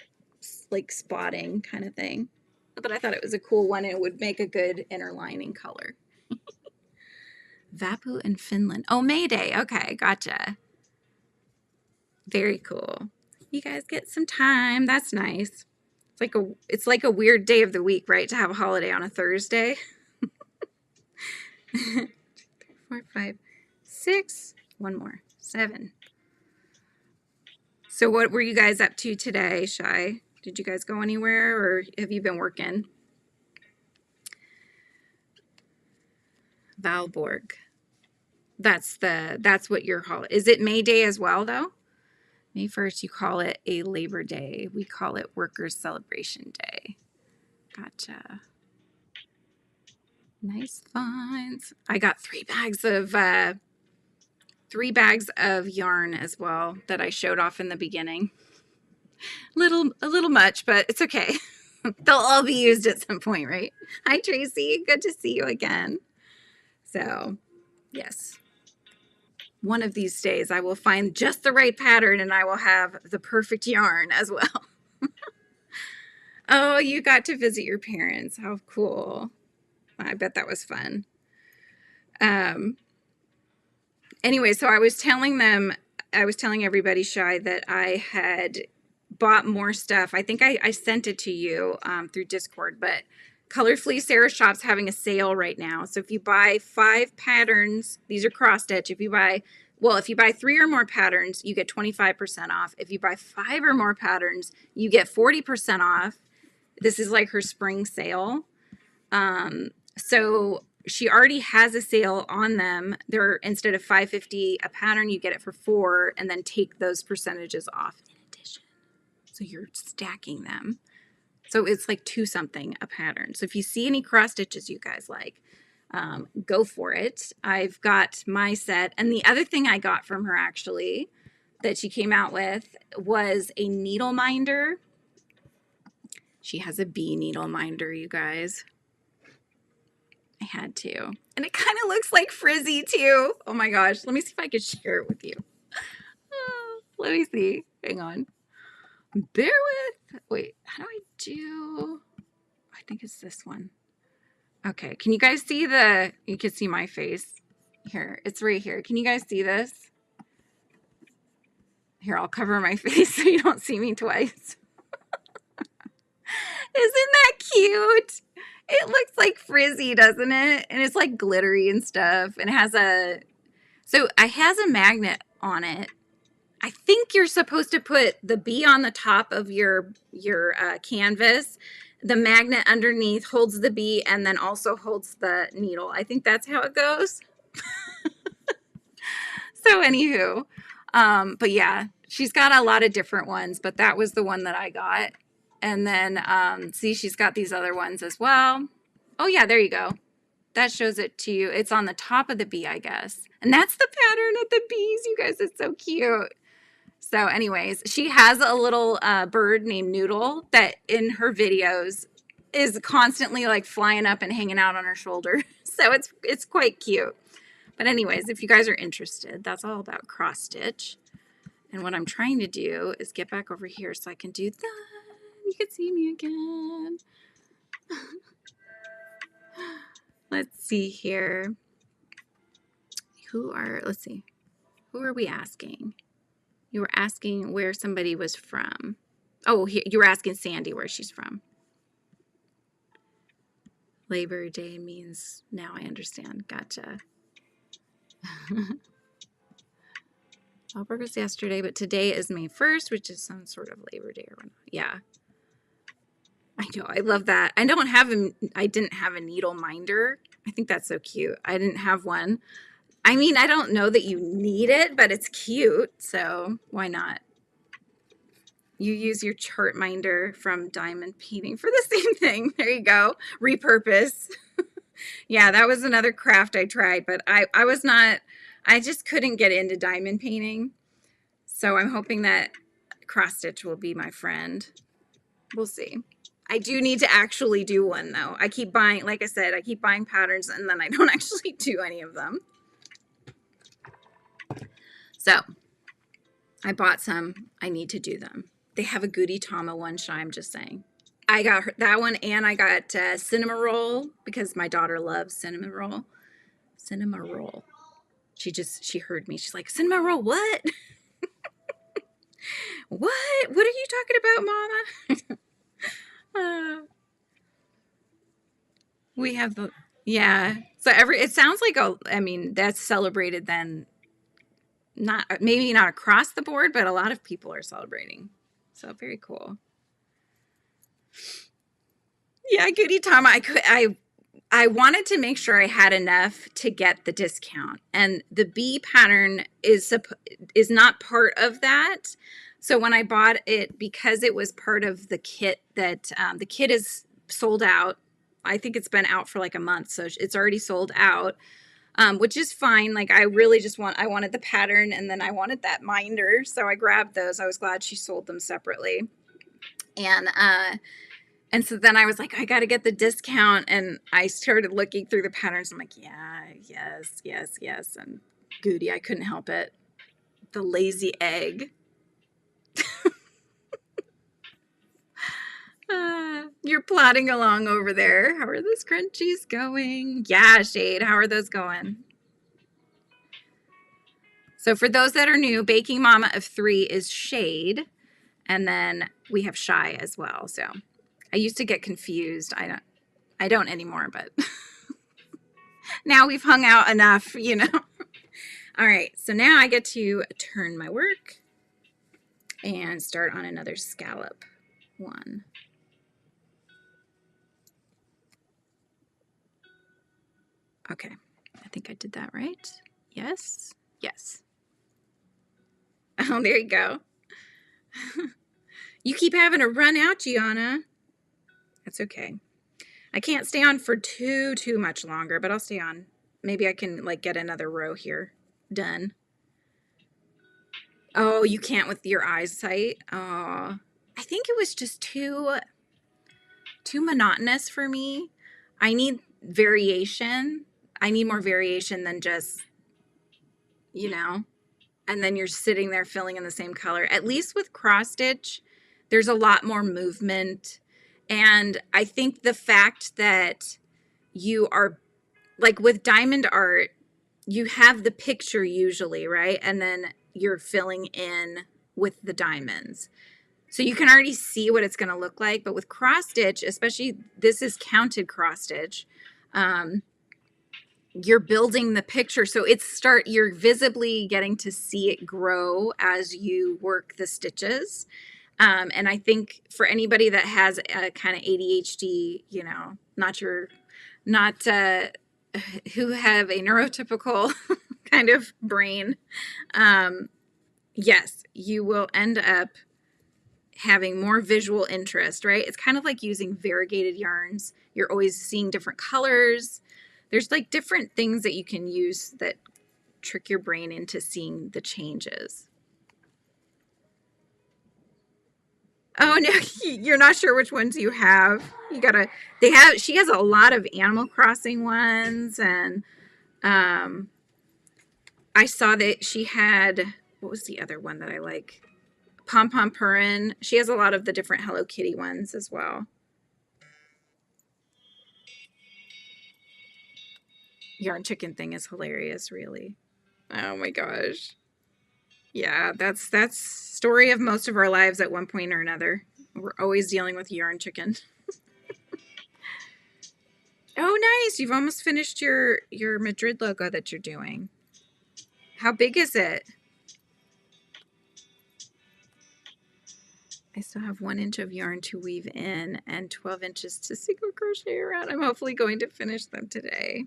like spotting kind of thing. But I thought it was a cool one. And it would make a good inner lining color. Vapu in Finland. Oh, May Day. Okay, gotcha. Very cool. You guys get some time. That's nice. It's like a weird day of the week, right? To have a holiday on a Thursday. 2, 3, 4, 5, 6. One more. 7. So what were you guys up to today, Shy? Did you guys go anywhere, or have you been working? Valborg. That's what your holiday is. It May Day as well, though? May 1st, you call it a Labor Day. We call it Workers' Celebration Day. Gotcha. Nice finds. I got 3 bags of yarn as well that I showed off in the beginning. A little much, but it's okay. They'll all be used at some point, right? Hi, Tracy. Good to see you again. So, yes. One of these days I will find just the right pattern and I will have the perfect yarn as well. Oh, you got to visit your parents. How cool. I bet that was fun. Anyway, so I was telling everybody, Shy, that I had bought more stuff. I think I sent it to you through Discord, but Colorfully Sarah Shop's having a sale right now. So if you buy 5 patterns, these are cross stitch. If you buy 3 or more patterns, you get 25% off. If you buy 5 or more patterns, you get 40% off. This is like her spring sale. So she already has a sale on them. They're, instead of $5.50 a pattern, you get it for 4 and then take those percentages off in addition. So you're stacking them. So it's like 2 something a pattern. So if you see any cross stitches you guys like, go for it. I've got my set. And the other thing I got from her actually that she came out with was a needle minder. She has a bee needle minder, you guys. I had to. And it kind of looks like Frizzy too. Oh my gosh. Let me see if I can share it with you. Let me see. Hang on. Bear with. Wait, how do I do? I think it's this one. Okay. Can you guys see you can see my face here. It's right here. Can you guys see this? Here, I'll cover my face so you don't see me twice. Isn't that cute? It looks like Frizzy, doesn't it? And it's like glittery and stuff. And it has it has a magnet on it. I think you're supposed to put the bee on the top of your canvas. The magnet underneath holds the bee and then also holds the needle. I think that's how it goes. So anywho, but yeah, she's got a lot of different ones, but that was the one that I got. And then, see, she's got these other ones as well. Oh yeah, there you go. That shows it to you. It's on the top of the bee, I guess. And that's the pattern of the bees. You guys, it's so cute. So anyways, she has a little bird named Noodle that in her videos is constantly like flying up and hanging out on her shoulder. So it's quite cute. But anyways, if you guys are interested, that's all about cross stitch. And what I'm trying to do is get back over here so I can do that. You can see me again. Let's see here. Who are we asking? You were asking where somebody was from. Oh, you were asking Sandy where she's from. Labor Day means, now I understand. Gotcha. Albert was yesterday, but today is May 1st, which is some sort of Labor Day or whatnot. Yeah. I know. I love that. I didn't have a needle minder. I think that's so cute. I didn't have one. I mean, I don't know that you need it, but it's cute. So why not? You use your chart minder from diamond painting for the same thing. There you go. Repurpose. Yeah, that was another craft I tried, but I just couldn't get into diamond painting. So I'm hoping that cross stitch will be my friend. We'll see. I do need to actually do one though. I keep buying, like I said, I keep buying patterns and then I don't actually do any of them. So I bought some. I need to do them. They have a Goody Tama one, Shy, I'm just saying. I got that one, and I got cinnamon roll because my daughter loves cinnamon roll. Cinnamon roll. She heard me. She's like, cinnamon roll, what? What? What are you talking about, Mama? We have the, yeah. So it sounds like, I mean, that's celebrated then, maybe not across the board, but a lot of people are celebrating. So very cool. Yeah, Goody Tama. I wanted to make sure I had enough to get the discount, and the bee pattern is not part of that. So when I bought it, because it was part of the kit, that the kit is sold out. I think it's been out for like a month, so it's already sold out, which is fine. Like I really just I wanted the pattern, and then I wanted that minder, so I grabbed those. I was glad she sold them separately, and so then I was like, I got to get the discount. And I started looking through the patterns. I'm like, yeah, yes. And Goody, I couldn't help it. The lazy egg. You're plodding along over there. How are the scrunchies going? Yeah, Shade, how are those going? So for those that are new, Baking Mama of 3 is Shade. And then we have Shy as well. So I used to get confused. I don't anymore, but now we've hung out enough, you know. All right, so now I get to turn my work and start on another scallop one. Okay, I think I did that right. Yes. Oh, there you go. You keep having to run out, Gianna. That's okay. I can't stay on for too much longer, but I'll stay on. Maybe I can like get another row here done. Oh, you can't with your eyesight. Oh, I think it was just too monotonous for me. I need variation. I need more variation than just, you know, and then you're sitting there filling in the same color. At least with cross stitch, there's a lot more movement. And I think the fact that you are, like with diamond art, you have the picture usually, right? And then you're filling in with the diamonds. So you can already see what it's going to look like. But with cross stitch, especially this is counted cross stitch, you're building the picture. So you're visibly getting to see it grow as you work the stitches. And I think for anybody that has a kind of ADHD, you know, who have a neurotypical kind of brain, yes, you will end up having more visual interest, right? It's kind of like using variegated yarns. You're always seeing different colors. There's like different things that you can use that trick your brain into seeing the changes. Oh no, you're not sure which ones you have. She has a lot of Animal Crossing ones, and I saw that she had, what was the other one that I like? Pom Pom Purin. She has a lot of the different Hello Kitty ones as well. Yarn chicken thing is hilarious, really. Oh my gosh. Yeah, that's story of most of our lives at one point or another. We're always dealing with yarn chicken. Oh, nice. You've almost finished your Madrid logo that you're doing. How big is it? I still have 1 inch of yarn to weave in and 12 inches to single crochet around. I'm hopefully going to finish them today.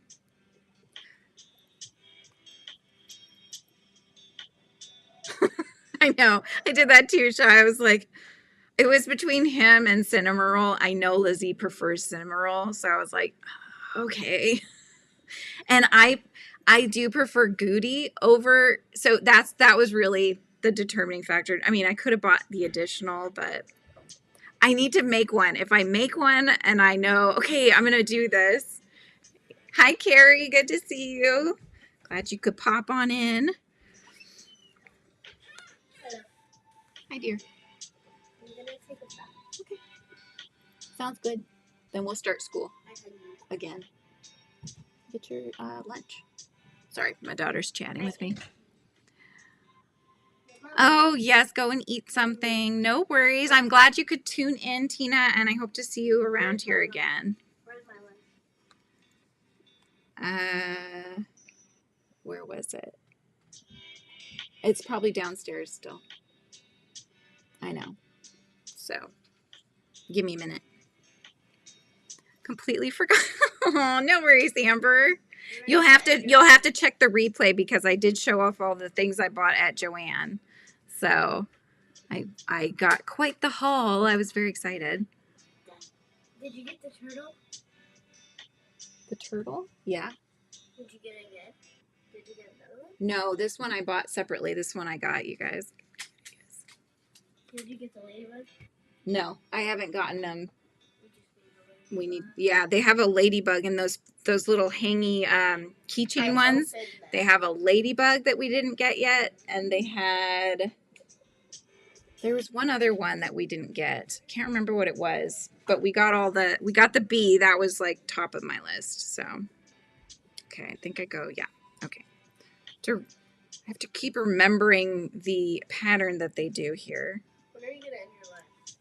I know. I did that too, Shy. I was like, it was between him and Cinnamoroll. I know Lizzie prefers Cinnamoroll, so I was like, okay. And I do prefer Goody over, so that was really the determining factor. I mean, I could have bought the additional, but I need to make one. If I make one and I know, okay, I'm going to do this. Hi, Carrie. Good to see you. Glad you could pop on in. Hi, dear. I'm gonna take a bath. Okay. Sounds good. Then we'll start school again. Get your lunch. Sorry, my daughter's chatting with me. Oh, yes, go and eat something. No worries. I'm glad you could tune in, Tina, and I hope to see you around here again. Where's my lunch? Where was it? It's probably downstairs still. I know. So, give me a minute. Completely forgot. Oh, no worries, Amber. You'll have to check the replay because I did show off all the things I bought at Joanne. So, I got quite the haul. I was very excited. Did you get the turtle? The turtle? Yeah. Did you get it again? Did you get another one? No, this one I bought separately. This one I got, you guys. Did you get the ladybug? No, I haven't gotten them. You just need the We need, ladybug. yeah, they have a ladybug in those little hangy keychain ones. opened them. They have a ladybug that we didn't get yet, and there was one other one that we didn't get. Can't remember what it was, but we got the bee. That was like top of my list. So, okay, I think I go, yeah, okay. I have to keep remembering the pattern that they do here. When are you gonna end your lunch?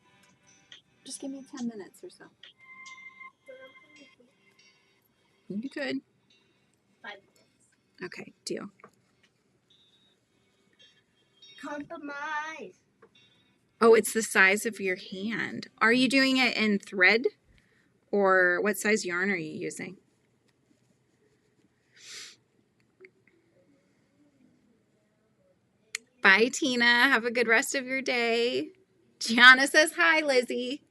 Just give me 10 minutes or so. You could. 5 minutes. Okay, deal. Compromise. Oh, it's the size of your hand. Are you doing it in thread? Or what size yarn are you using? Bye, Tina. Have a good rest of your day. Gianna says hi, Lizzie.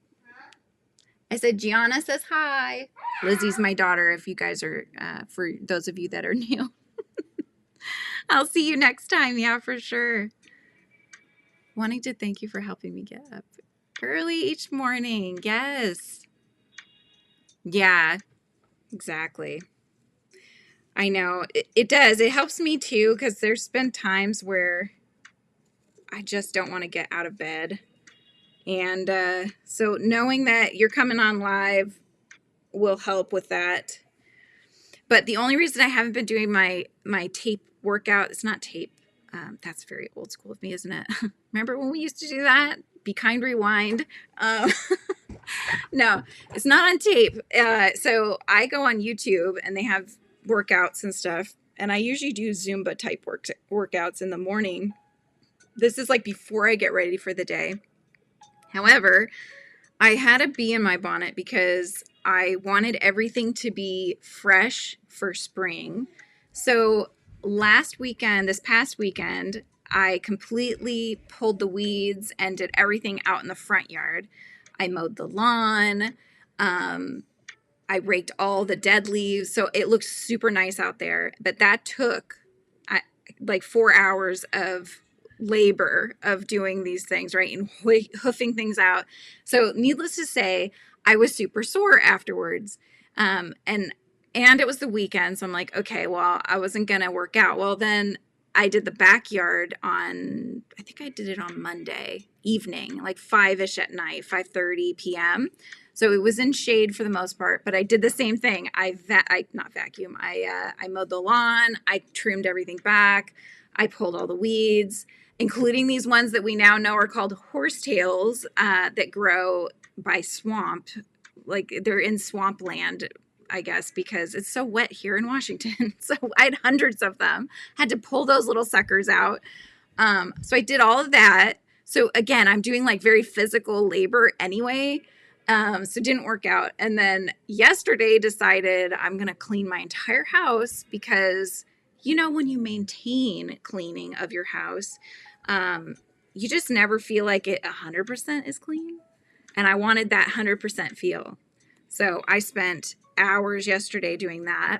I said Gianna says hi. Lizzie's my daughter, if you guys are, for those of you that are new. I'll see you next time. Yeah, for sure. Wanting to thank you for helping me get up early each morning. Yes. Yeah, exactly. I know. It does. It helps me too, because there's been times where I just don't want to get out of bed. And so knowing that you're coming on live will help with that. But the only reason I haven't been doing my tape workout, it's not tape. That's very old school of me, isn't it? Remember when we used to do that? Be kind, rewind. No, it's not on tape. So I go on YouTube and they have workouts and stuff. And I usually do Zumba type workouts in the morning. This is like before I get ready for the day. However, I had a bee in my bonnet because I wanted everything to be fresh for spring. So this past weekend, I completely pulled the weeds and did everything out in the front yard. I mowed the lawn. I raked all the dead leaves. So it looks super nice out there. But that took like 4 hours of labor of doing these things, right? And hoofing things out. So needless to say, I was super sore afterwards. And it was the weekend. So I'm like, okay, well, I wasn't going to work out. Well, then I did the backyard I think I did it on Monday evening, like 5-ish at night, 5:30 p.m. So it was in shade for the most part, but I did the same thing. I mowed the lawn. I trimmed everything back. I pulled all the weeds. including these ones that we now know are called horsetails that grow by swamp. Like they're in swampland, I guess, because it's so wet here in Washington. So I had hundreds of them. Had to pull those little suckers out. So I did all of that. So again, I'm doing like very physical labor anyway. So it didn't work out. And then yesterday decided I'm going to clean my entire house because, you know, when you maintain cleaning of your house, you just never feel like it 100% is clean. And I wanted that 100% feel. So I spent hours yesterday doing that.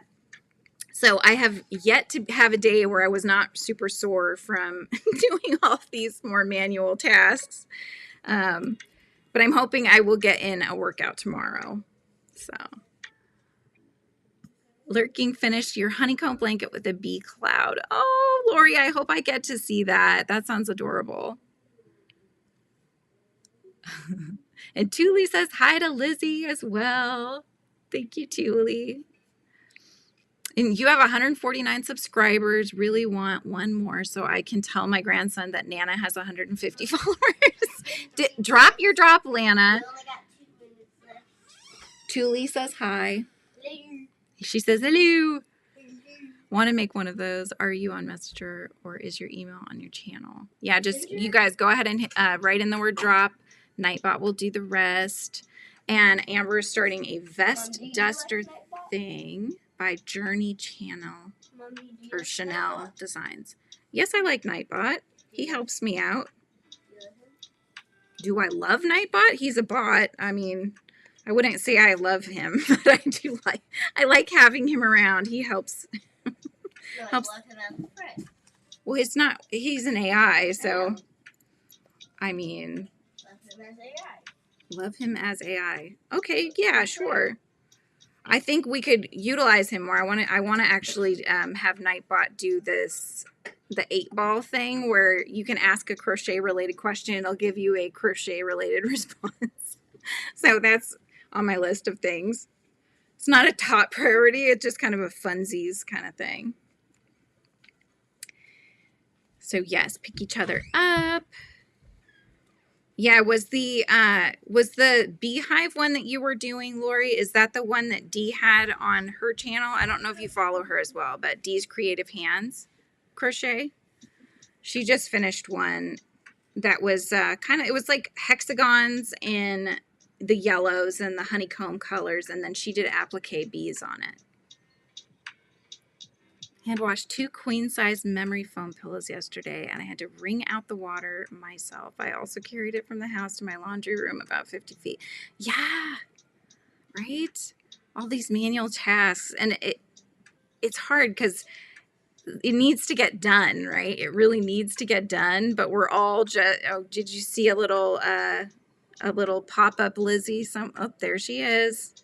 So I have yet to have a day where I was not super sore from doing all of these more manual tasks. But I'm hoping I will get in a workout tomorrow. So, Lurking finished your honeycomb blanket with a bee cloud. Oh, Lori, I hope I get to see that. That sounds adorable. And Tuli says hi to Lizzie as well. Thank you, Tuli. And you have 149 subscribers. Really want one more so I can tell my grandson that Nana has 150 followers. Drop your drop, Lana. Tuli says hi. She says hello. Want to make one of those? Are you on Messenger or is your email on your channel? Yeah, just you guys go ahead and write in the word drop. Nightbot will do the rest. And Amber is starting a vest duster thing by Journey Channel or Chanel Designs. Yes, I like Nightbot. He helps me out. Do I love Nightbot? He's a bot. I mean, I wouldn't say I love him, but I like having him around. He helps. Helps. Well, he's an AI, so I mean, love him as AI. Okay, yeah, sure. I think we could utilize him more. I want to actually have Nightbot do the 8-ball thing where you can ask a crochet related question and it'll give you a crochet related response. So that's on my list of things. It's not a top priority. It's just kind of a funsies kind of thing. So yes, pick each other up. Yeah, was the beehive one that you were doing, Lori? Is that the one that Dee had on her channel? I don't know if you follow her as well, but Dee's Creative Hands Crochet. She just finished one that was it was like hexagons in the yellows and the honeycomb colors, and then she did applique bees on it. Hand washed 2 queen-size memory foam pillows yesterday, and I had to wring out the water myself. I also carried it from the house to my laundry room about 50 feet. Yeah, right? All these manual tasks, and it's hard because it needs to get done, right? It really needs to get done, but we're all just, oh, did you see a little pop-up Lizzie? Oh, there she is.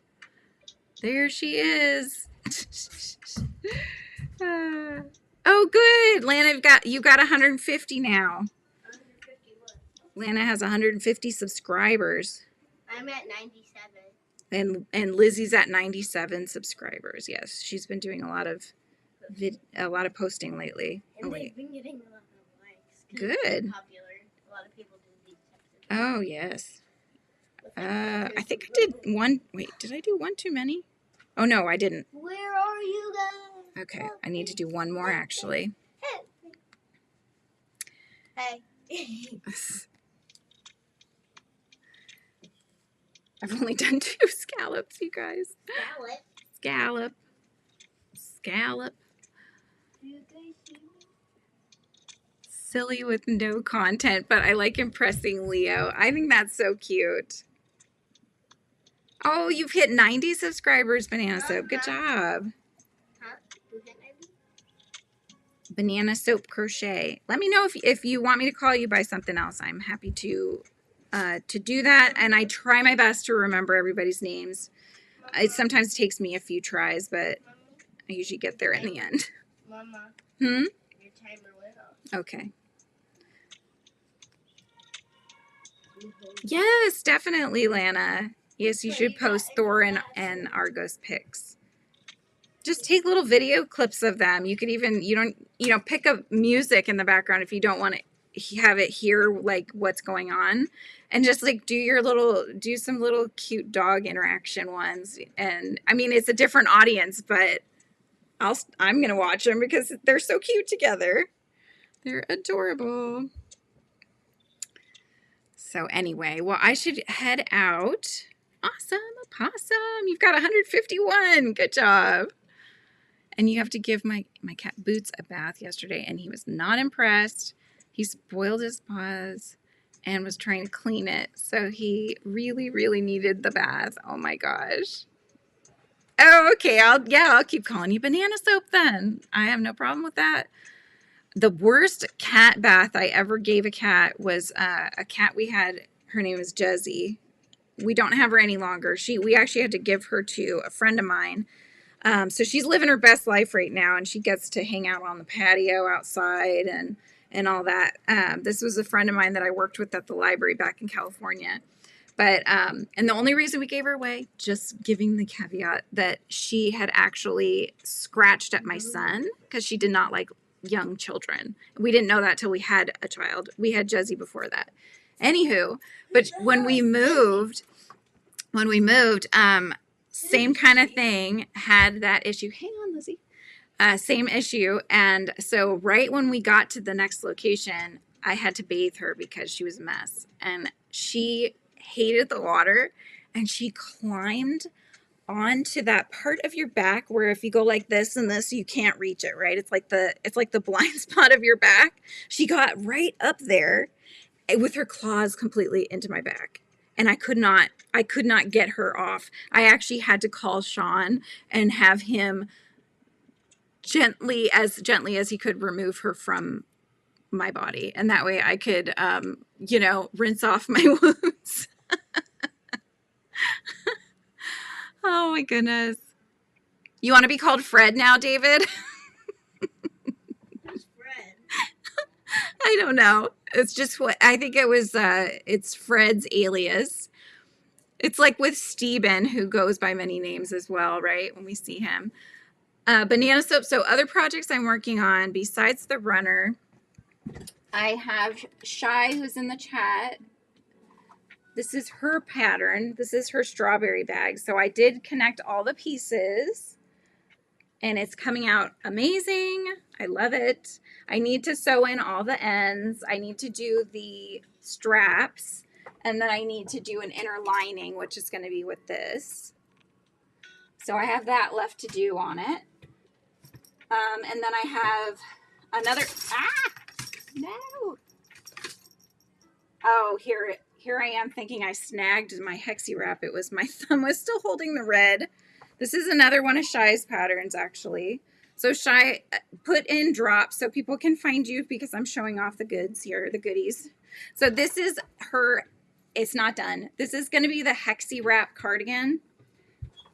There she is. Oh, good. Lana, you got 150 now. 150 what? Lana has 150 subscribers. I'm at 97. And Lizzie's at 97 subscribers. Yes, she's been doing a lot of posting lately. And oh wait. They've been getting a lot of likes. Good. Popular. A lot of people do these types of Oh yes. I think I did one. Wait, did I do one too many? Oh no, I didn't. Where are you guys? Okay, I need to do one more actually. Hey. I've only done 2 scallops, you guys. Scallop. Do you guys see me? Silly with no content, but I like impressing Leo. I think that's so cute. Oh, you've hit 90 subscribers, Banana Soap. Good job. Huh? You hit 90? Banana Soap Crochet. Let me know if you want me to call you by something else. I'm happy to do that, and I try my best to remember everybody's names. It sometimes takes me a few tries, but I usually get there in the end. Mama. Hmm? Your timer went off. Okay. Yes, definitely, Lana. Yes, you should post Thor and Argos pics. Just take little video clips of them. You could even, pick up music in the background if you don't want to have it hear like what's going on, and just like do some little cute dog interaction ones. And I mean, it's a different audience, but I'm gonna watch them because they're so cute together. They're adorable. So anyway, well, I should head out. Awesome, a possum. You've got 151. Good job. And you have to give my cat Boots a bath yesterday, and he was not impressed. He spoiled his paws and was trying to clean it. So he really, really needed the bath. Oh my gosh. Oh, okay. I'll keep calling you Banana Soap then. I have no problem with that. The worst cat bath I ever gave a cat was a cat we had. Her name is Jezzy. We don't have her any longer. We actually had to give her to a friend of mine. So she's living her best life right now, and she gets to hang out on the patio outside and all that. This was a friend of mine that I worked with at the library back in California. But, and the only reason we gave her away, just giving the caveat that she had actually scratched at my son because she did not like young children. We didn't know that till we had a child. We had Jezzy before that. Anywho, but when we moved, same kind of thing, had that issue. Hang on, Lizzie. Same issue. And so right when we got to the next location, I had to bathe her because she was a mess. And she hated the water, and she climbed onto that part of your back where if you go like this and this, you can't reach it, right? It's like the blind spot of your back. She got right up there with her claws completely into my back. And I could not get her off. I actually had to call Sean and have him gently as he could remove her from my body. And that way I could, rinse off my wounds. Oh my goodness. You want to be called Fred now, David? Who's Fred? I don't know. It's just what I think it was. It's Fred's alias. It's like with Steven, who goes by many names as well, right? When we see him. Banana Soap. So other projects I'm working on besides the runner, I have Shy, who's in the chat. This is her pattern. This is her strawberry bag. So I did connect all the pieces, and it's coming out amazing. I love it. I need to sew in all the ends. I need to do the straps, and then I need to do an inner lining, which is going to be with this. So I have that left to do on it. And then I have another, no. Oh, here I am thinking I snagged my hexie wrap. It was my thumb was still holding the red. This is another one of Shy's patterns, actually. So Shy, put in drops so people can find you because I'm showing off the goods here, the goodies. So this is her, it's not done. This is going to be the hexie wrap cardigan.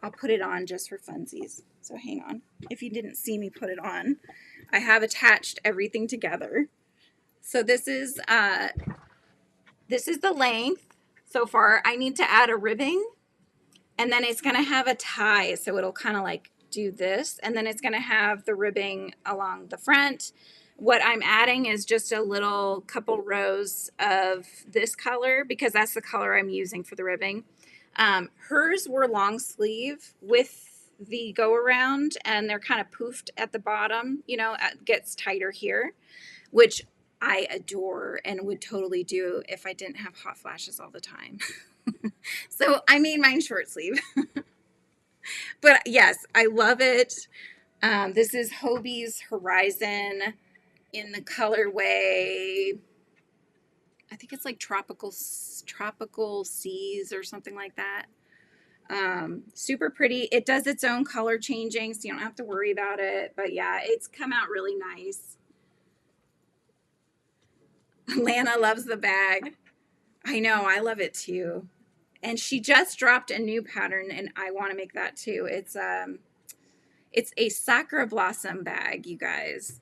I'll put it on just for funsies. So hang on. If you didn't see me put it on, I have attached everything together. So this is the length so far. I need to add a ribbing, and then it's going to have a tie. So it'll kind of like do this, and then it's going to have the ribbing along the front. What I'm adding is just a little couple rows of this color because that's the color I'm using for the ribbing. Hers were long sleeve with the go around, and they're kind of poofed at the bottom, you know, it gets tighter here, which I adore and would totally do if I didn't have hot flashes all the time. So I made mine short sleeve. But yes, I love it. This is Hobie's Horizon in the colorway, I think it's like tropical seas or something like that. Super pretty. It does its own color changing, so you don't have to worry about it. But yeah, it's come out really nice. Lana loves the bag. I know, I love it too. And she just dropped a new pattern, and I want to make that too. It's a Sakura Blossom bag, you guys.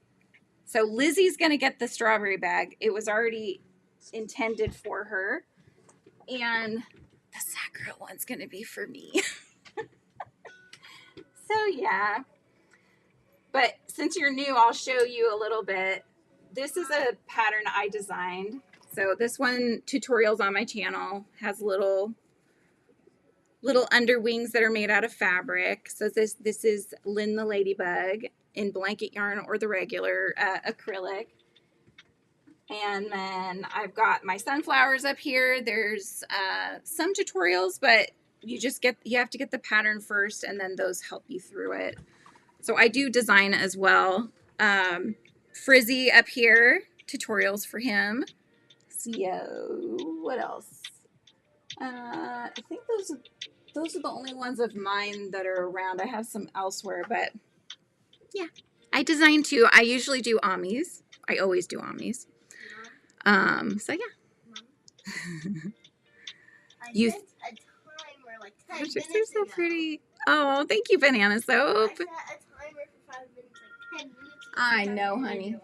So Lizzie's gonna get the strawberry bag. It was already intended for her, and the Sakura one's gonna be for me. So yeah. But since you're new, I'll show you a little bit. this is a pattern I designed. So this one, tutorials on my channel, has little underwings that are made out of fabric. So this is Lynn the Ladybug in blanket yarn or the regular acrylic. And then I've got my sunflowers up here. There's some tutorials, but you have to get the pattern first, and then those help you through it. So I do design as well. Frizzy up here, tutorials for him. So what else? I think those are the only ones of mine that are around. I have some elsewhere, but yeah, I design too. I usually do Amis. I always do Amis. So yeah. I set a timer like 10 minutes they're so ago. pretty. Oh, thank you, Banana Soap. I set a timer for 5 minutes, like 10 minutes ago. I know, honey.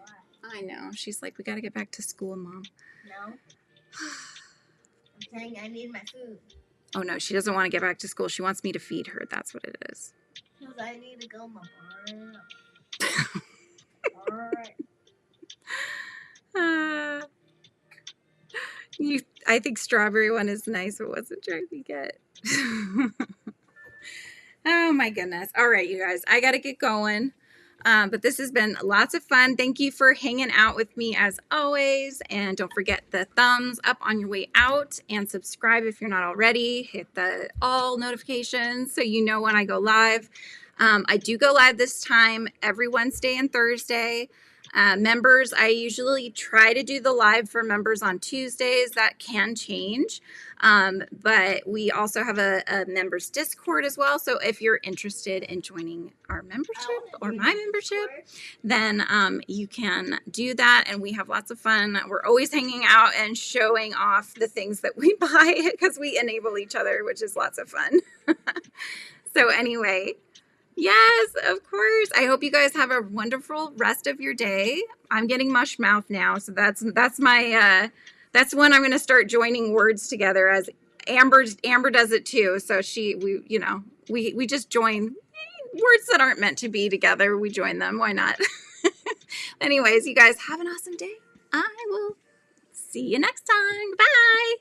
I know. She's like, we got to get back to school, Mom. No. I'm saying I need my food. Oh, no, she doesn't want to get back to school. She wants me to feed her. That's what it is. Because I need to go, Mama. Alright. I think strawberry one is nice, but what's it trying to get? Oh my goodness. All right, you guys, I got to get going. But this has been lots of fun. Thank you for hanging out with me as always. And don't forget the thumbs up on your way out, and subscribe if you're not already. Hit the all notifications so you know when I go live. I do go live this time every Wednesday and Thursday. Members, I usually try to do the live for members on Tuesdays. That can change. But we also have a members Discord as well. So if you're interested in joining our membership or my membership, then you can do that. And we have lots of fun. We're always hanging out and showing off the things that we buy because we enable each other, which is lots of fun. So anyway, yes, of course. I hope you guys have a wonderful rest of your day. I'm getting mush mouth now, so that's my that's when I'm going to start joining words together, as Amber does it too. So we just join words that aren't meant to be together. We join them. Why not? Anyways, you guys have an awesome day. I will see you next time. Bye.